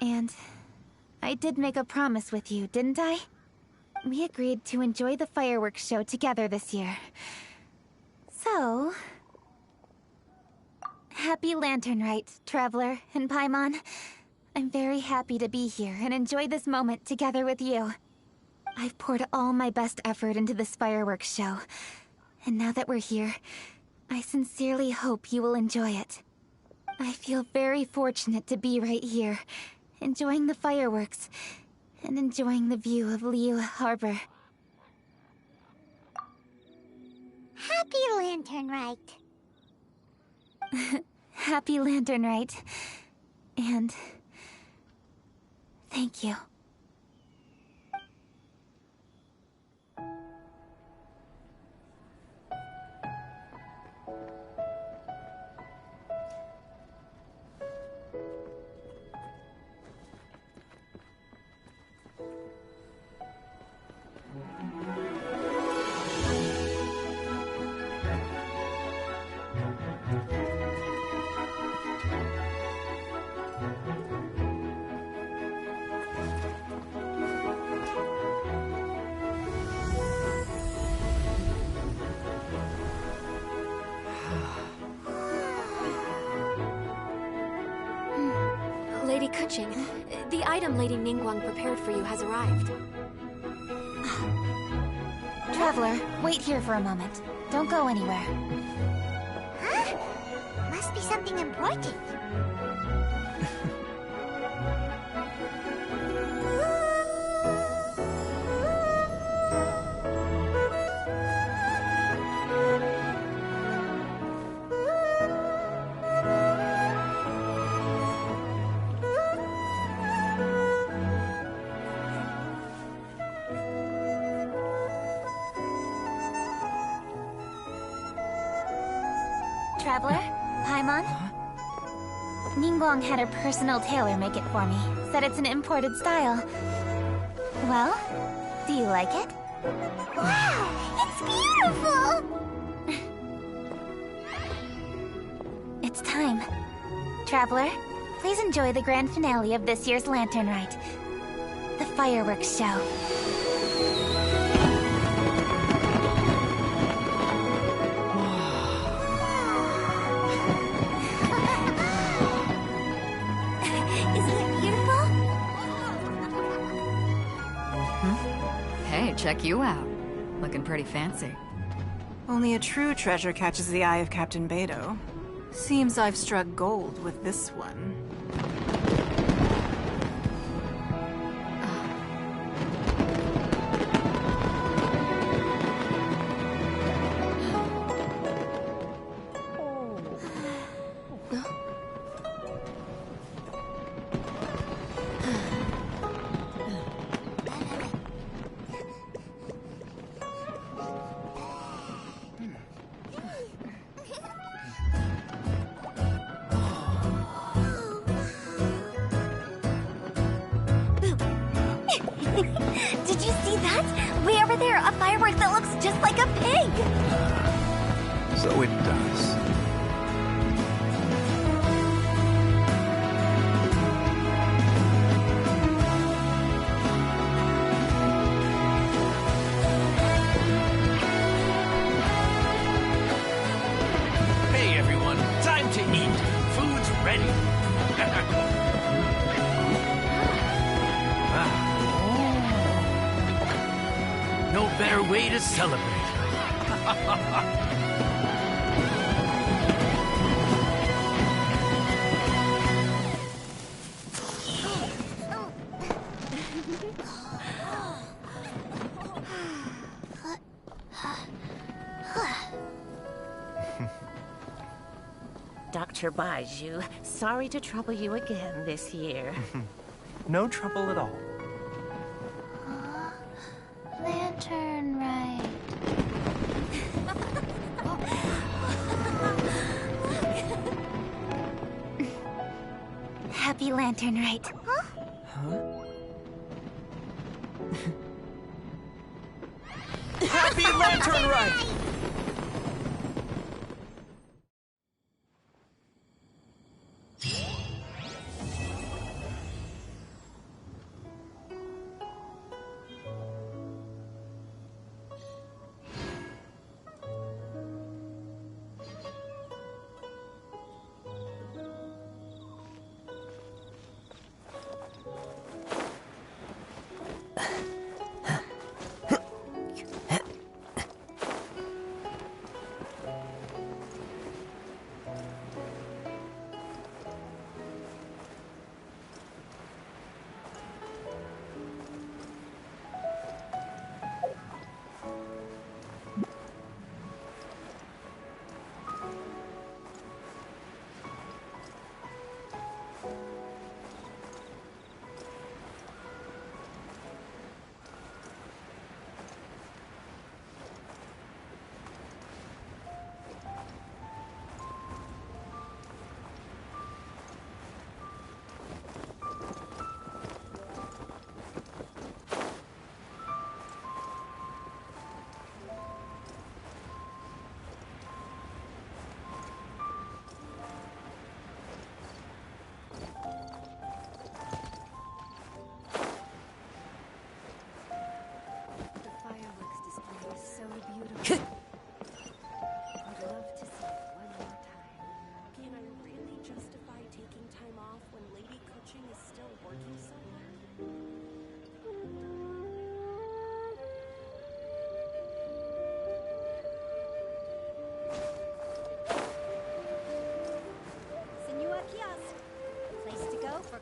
And I did make a promise with you, didn't I? We agreed to enjoy the fireworks show together this year. So... Happy Lantern Rite, Traveler and Paimon. I'm very happy to be here and enjoy this moment together with you. I've poured all my best effort into this fireworks show, And now that we're here, I sincerely hope you will enjoy it. I feel very fortunate to be right here, enjoying the fireworks, and enjoying the view of Liyue Harbor. Happy Lantern Rite. Happy Lantern Rite. And thank you. Lady Kuching, the item Lady Ningguang prepared for you has arrived. Traveler, wait here for a moment. Don't go anywhere. Huh? Must be something important. Traveler? Paimon? Ningguang had her personal tailor make it for me. Said it's an imported style. Well, do you like it? Wow, it's beautiful! It's time. Traveler, please enjoy the grand finale of this year's Lantern Rite. The fireworks show. Hey, check you out. Looking pretty fancy. Only a true treasure catches the eye of Captain Beidou. Seems I've struck gold with this one. Did you see that? Way over there, a firework that looks just like a pig! So it does. Hey everyone, time to eat. Food's ready. No better way to celebrate. Dr. Baiju, sorry to trouble you again this year. No trouble at all. Lantern Rite. Happy Lantern Rite. Happy Lantern Rite!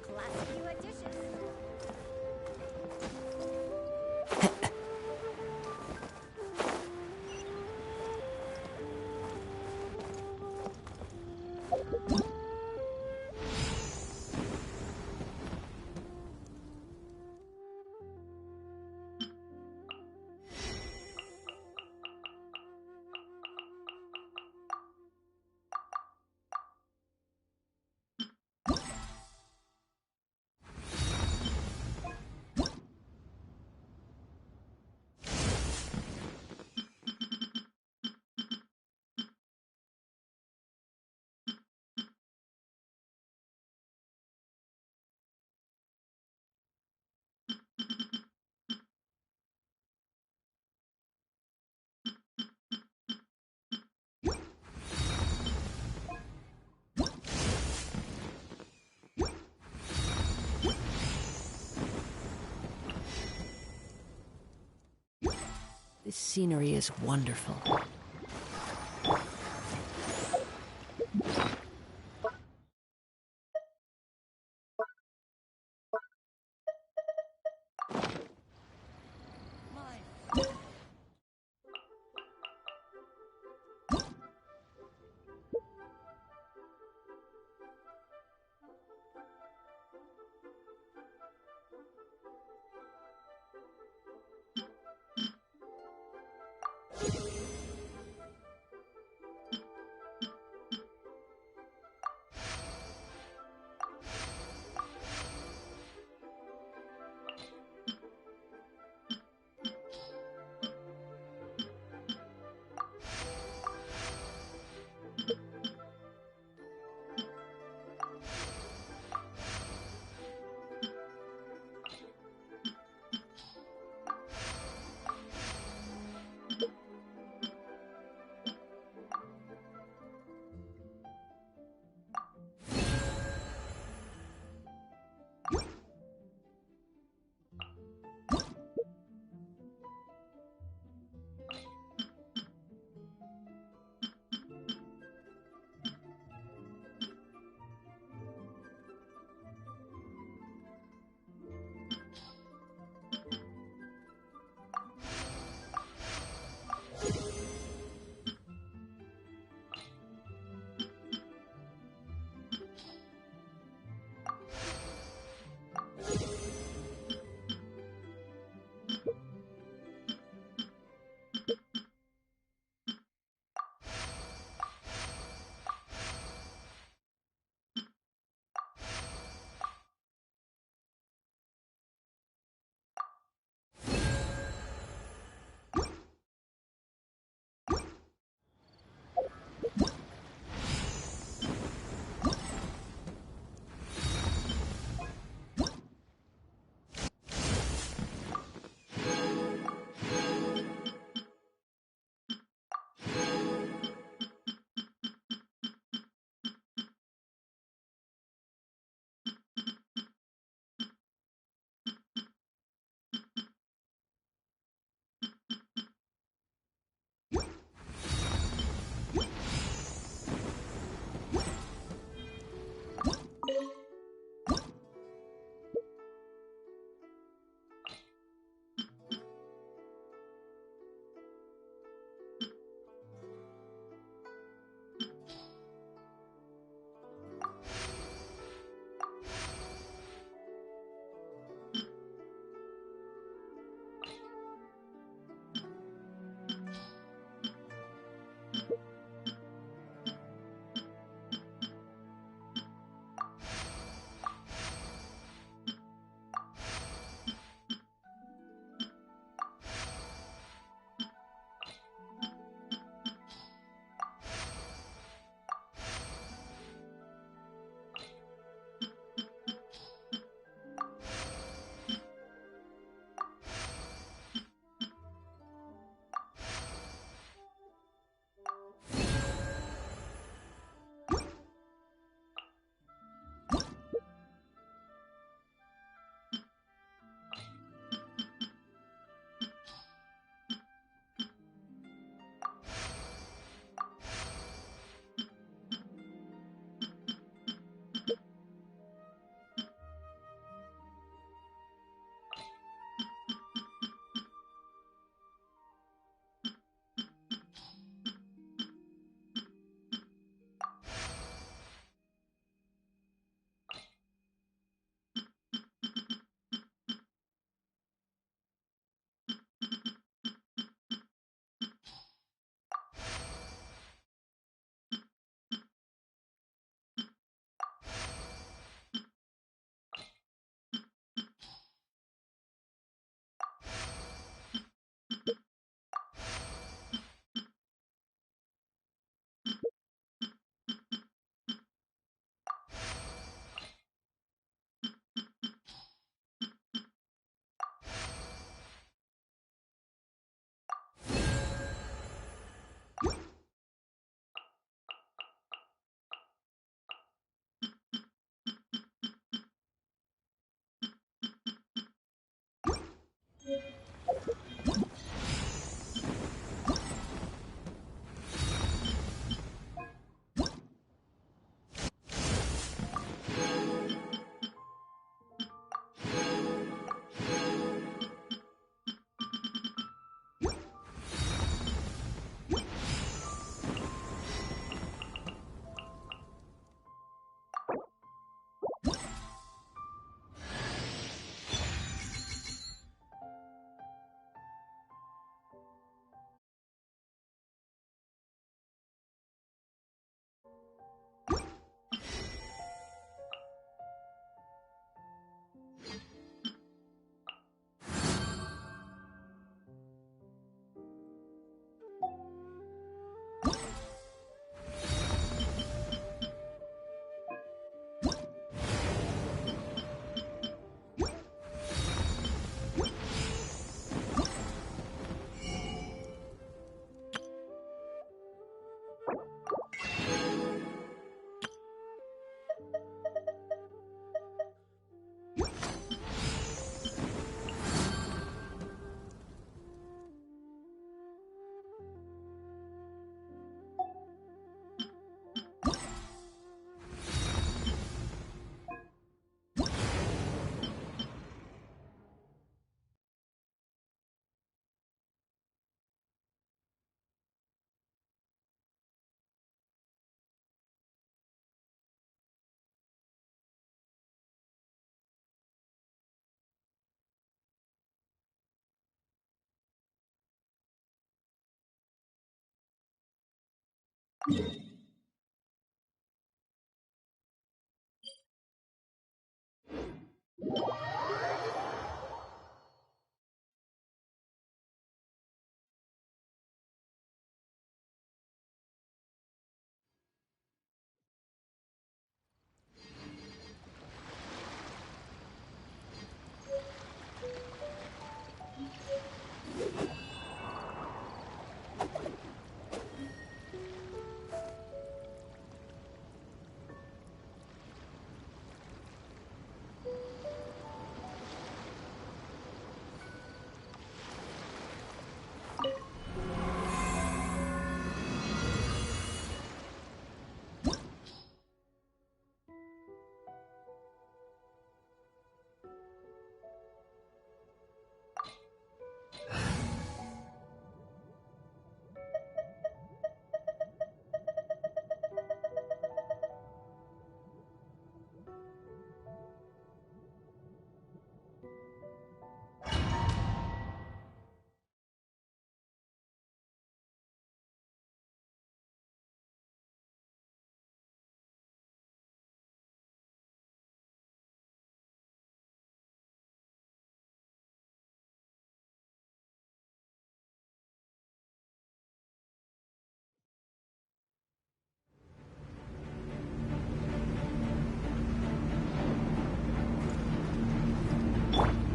Classic you at dishes. This scenery is wonderful.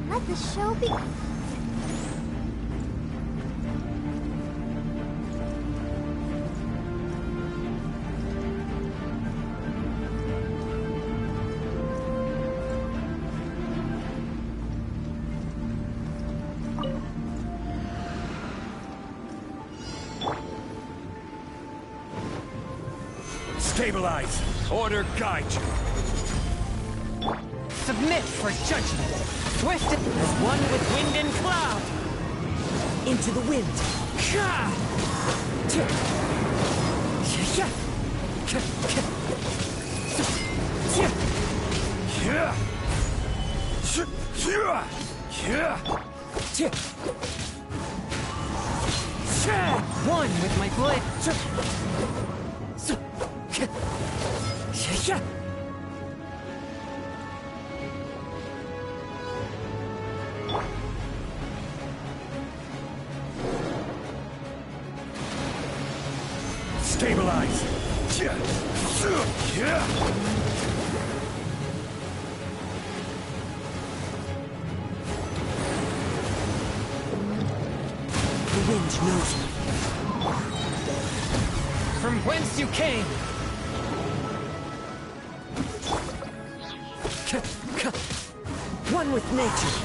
Let the show be... Stabilize. Order guide you. Submit for judgment. Twisted as one with wind and cloud. Into the wind. One with my blade. Stabilize. The wind knows me. From whence you came. One with nature.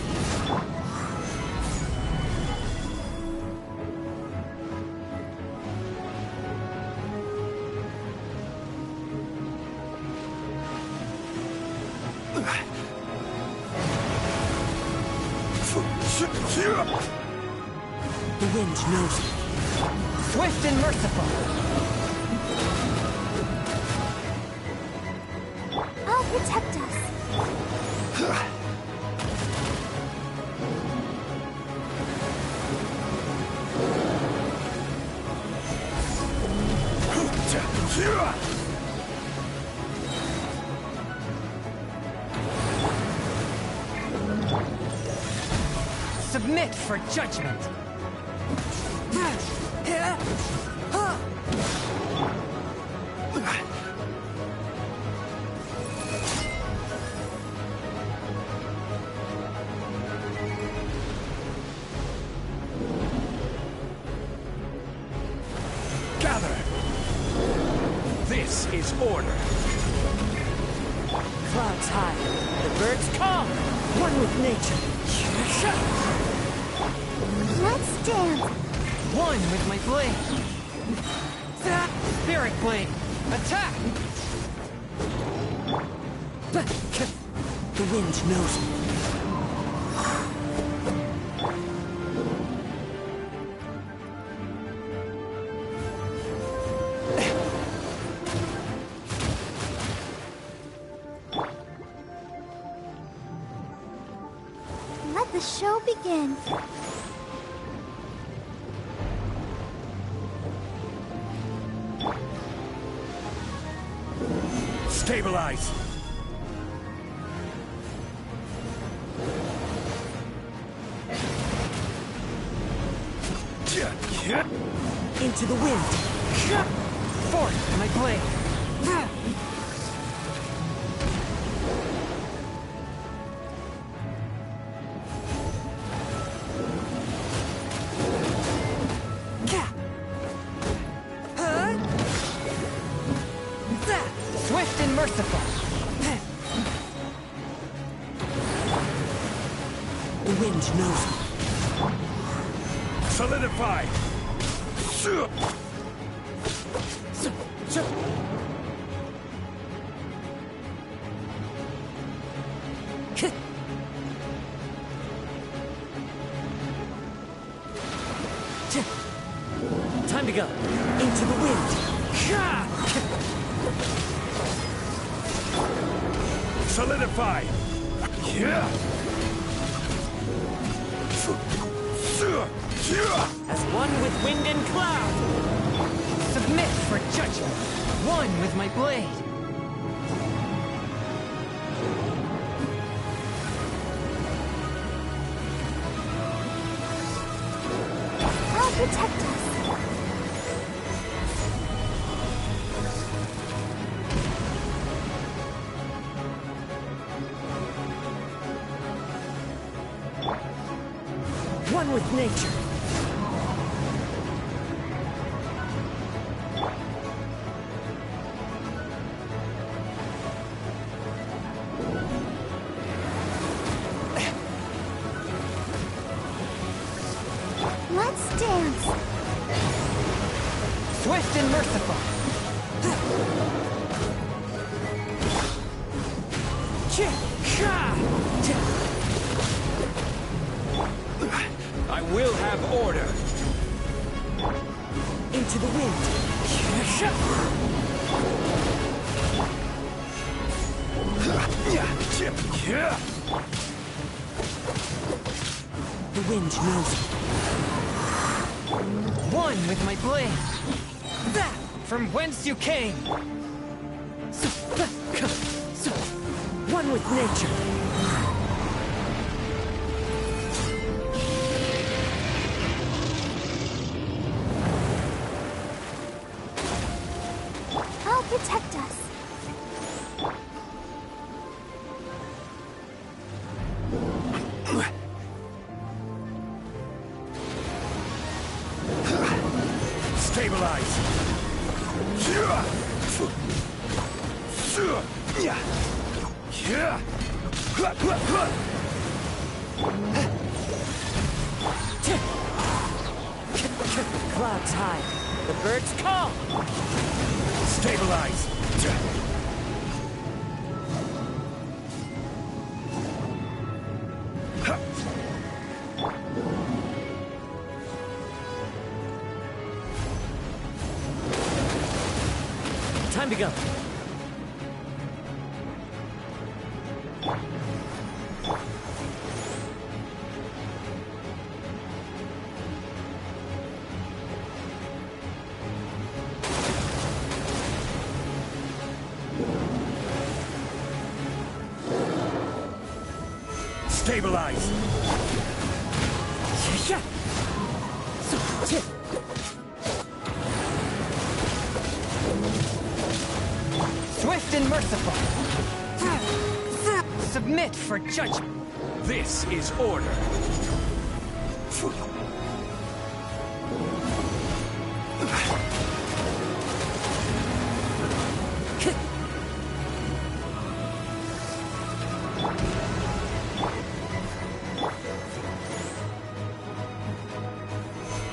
The wind knows me. Swift and merciful. I'll protect us. Submit for judgment. Gather. This is order. Clouds high, the birds calm. One with nature. Let's dance. One with my blade. Spirit blade. Attack! The wind knows me. Let the show begin. Stabilize! Into the wind. Forth, my blade. Swift and merciful. The wind knows me. Solidify! Time to go. Into the wind. Solidify! As one with wind and cloud. Submit for judgment. One with my blade. I'll protect us. One with nature. Let's dance. Swift and merciful. I will have order. Into the wind. The wind knows me. One with my blade. That from whence you came. One with nature. I'll protect us. Stabilize! Clouds high. The birds call. Stabilize! Time to go. Stabilize! Swift and merciful. Submit for judgment. This is order.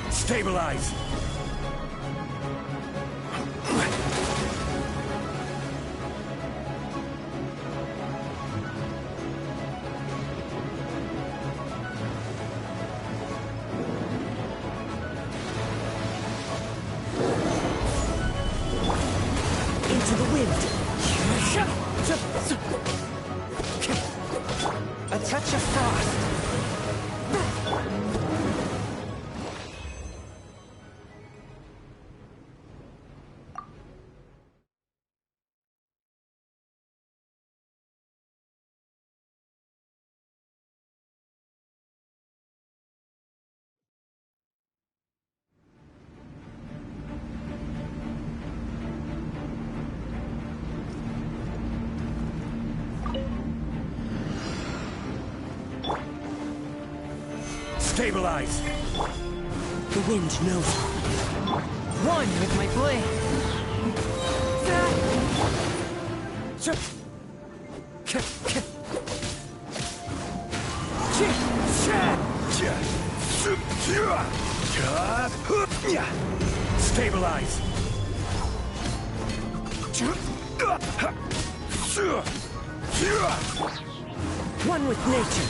Stabilize! Into the wind. A touch of frost. Stabilize! The wind knows. One with my blade. Stabilize! One with nature.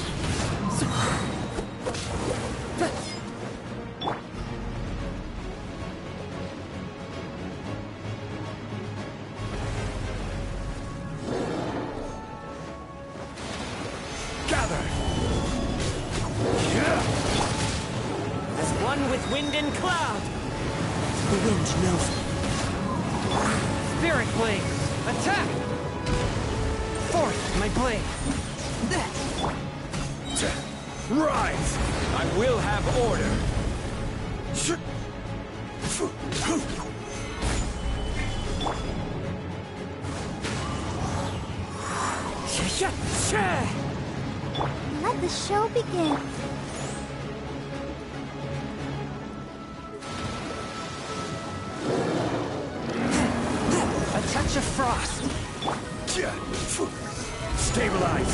Gather! As one with wind and cloud. The wind knows. Spirit blade, attack! Force my blade. Rise! I will have order. Let the show begin. A touch of frost. Stabilize.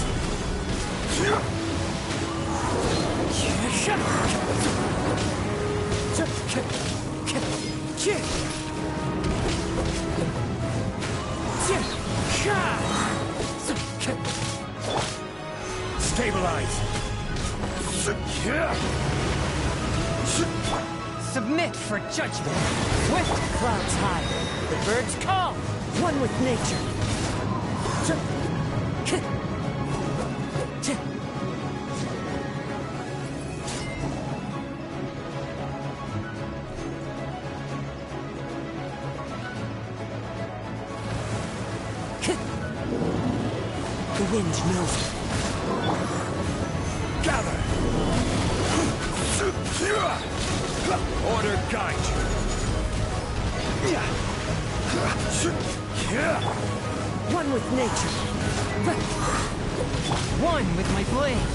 Stabilize. Submit for judgment. Swift clouds high. The birds call. One with nature. The wind knows. Gather! Order guide you. One with nature. One with my blade.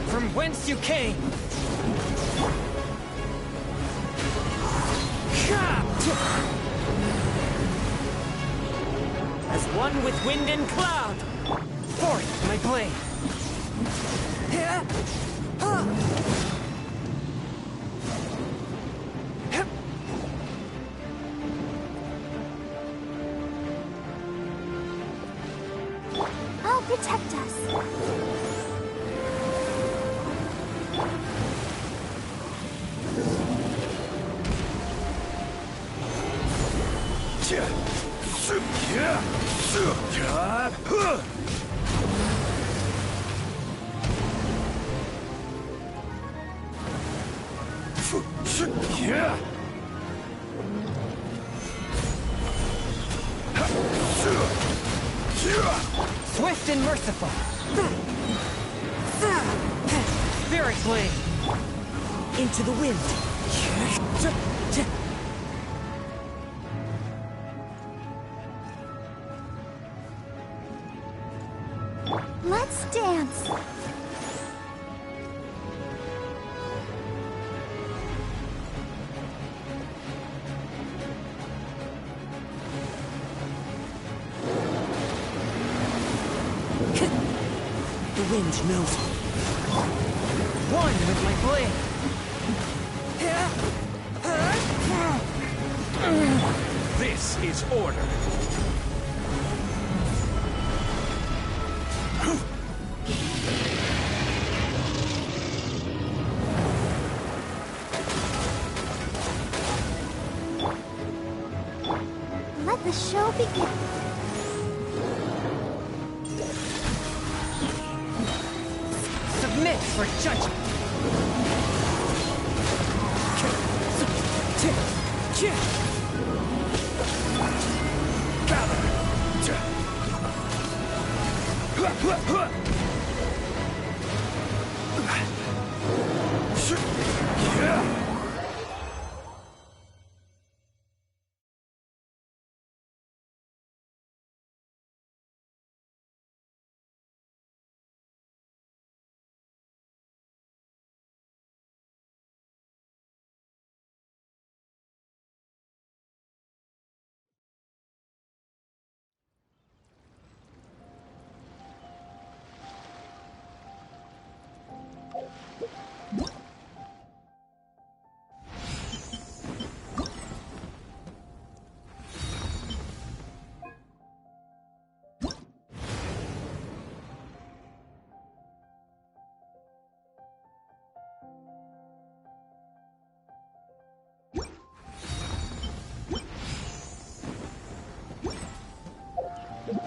From whence you came. As one with wind and cloud. Forth my blade. I'll protect us. Swift and merciful. Spirit blade. Into the wind. Let's dance. The wind knows. One with my blade. This is order. Let the show begin. Submit for judgment. Gather.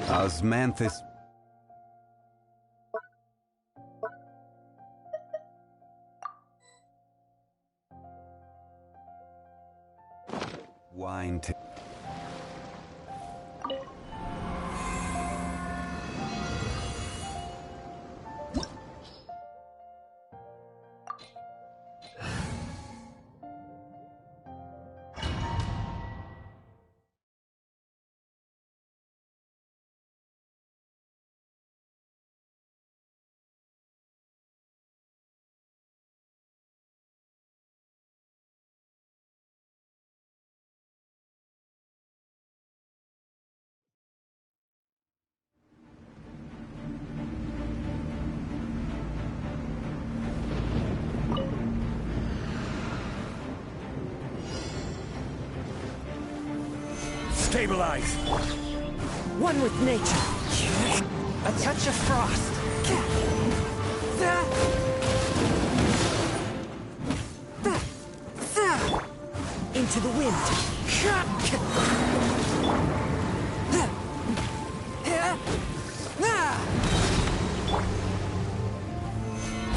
Osmanthus. Wine. Stabilize! One with nature. A touch of frost. Into the wind.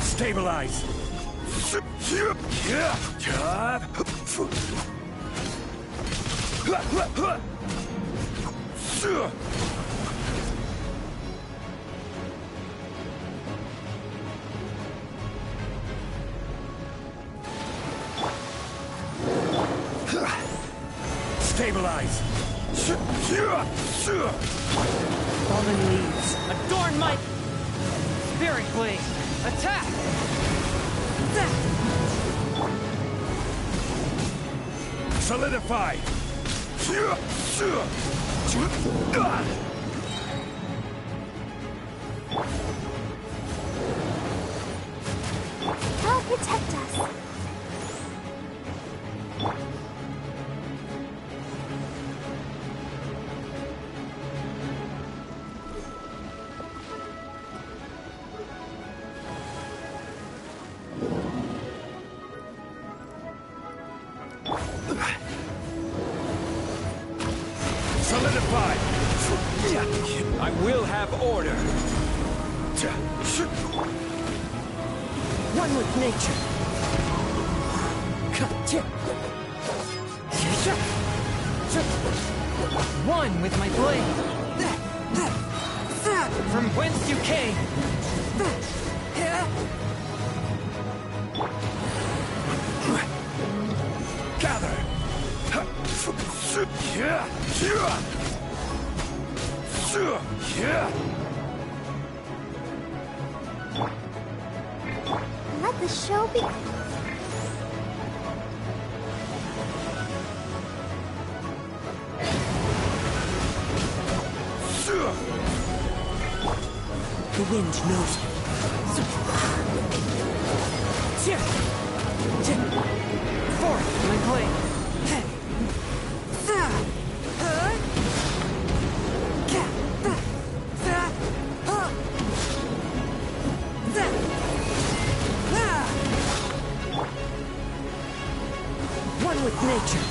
Stabilize! Stabilize! Fallen leaves, adorn my... Spirit Blade, attack! Solidify! Help protect us. Solidify! I will have order. One with nature. One with my blade. From whence you came. Gather. Let the show be. The wind knows me. Forth, my blade. One with nature.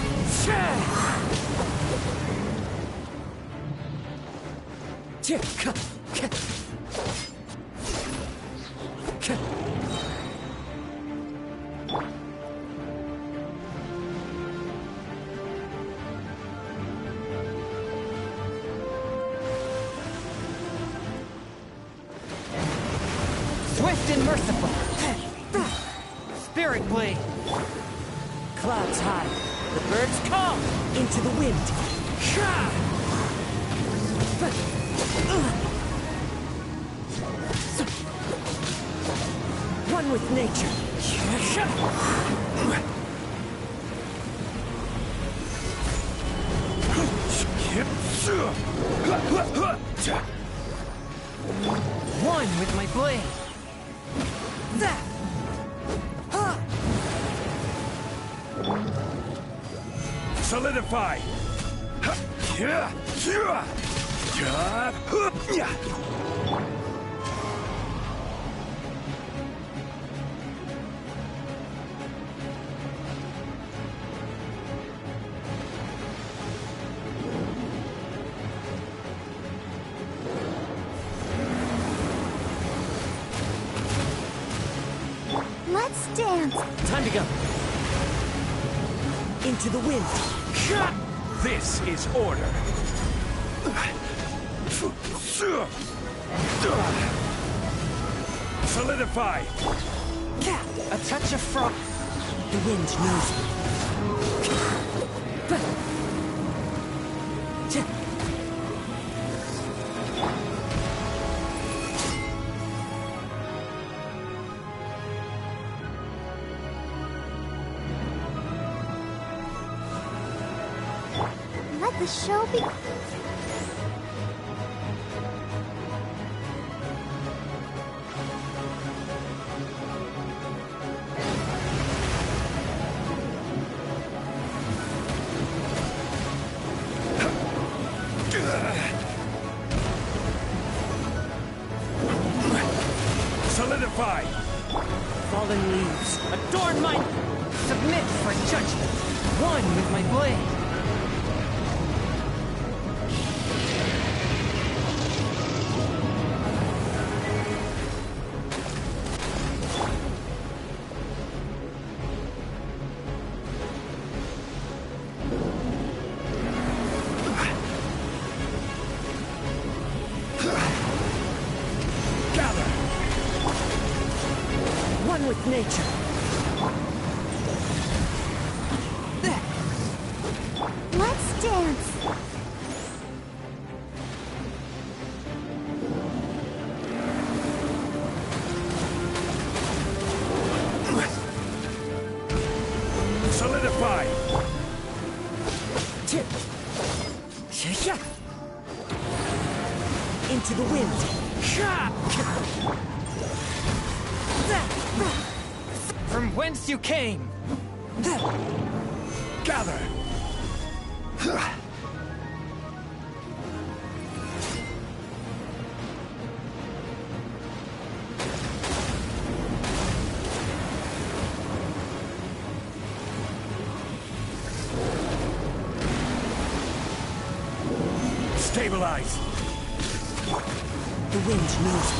Swift and merciful. Spirit Blade. Clouds high. The birds call into the wind. One with nature. One with my blade. Solidify! dance! Time to go. Into the wind. This is order. Solidify. A touch of frost. The wind knows me. Let the show be... Solidify. Fallen leaves. Adorn my... Submit for judgment. One with my blade. One with nature. Let's dance! Solidify. Into the wind. From whence you came. Gather. Stabilize. The wind knows me.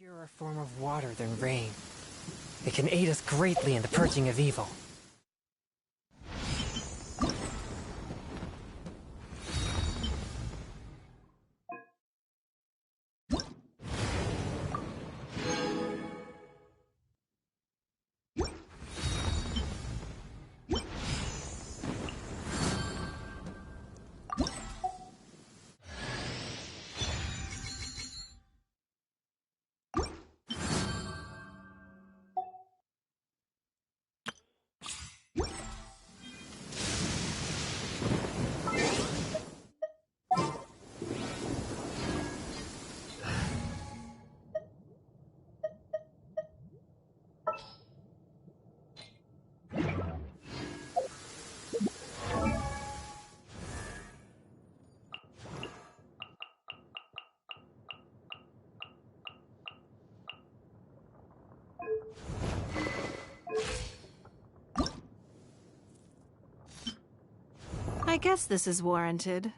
Purer form of water than rain. It can aid us greatly in the purging of evil. I guess this is warranted.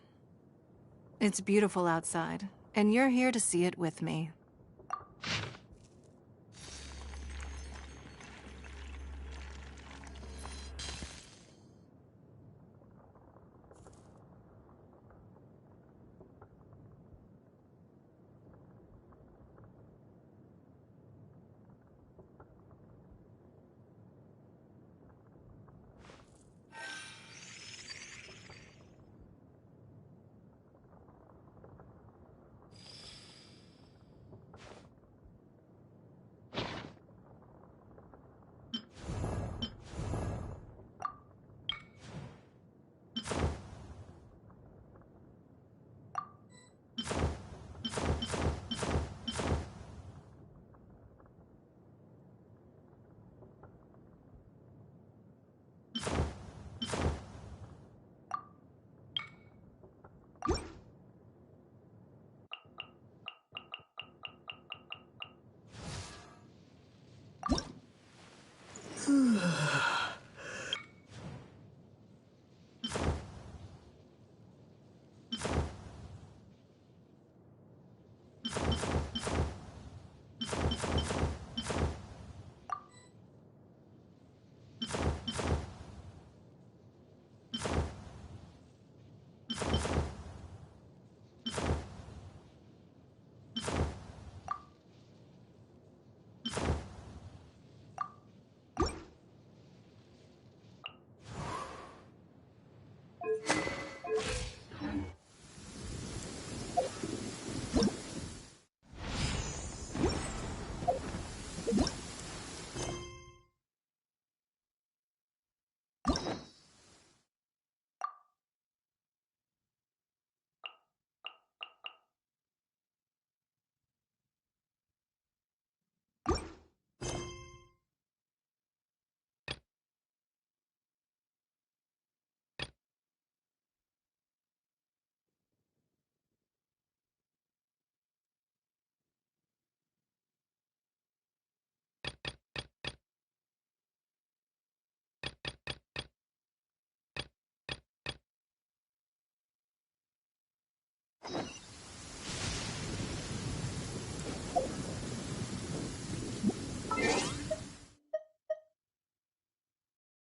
It's beautiful outside, and you're here to see it with me.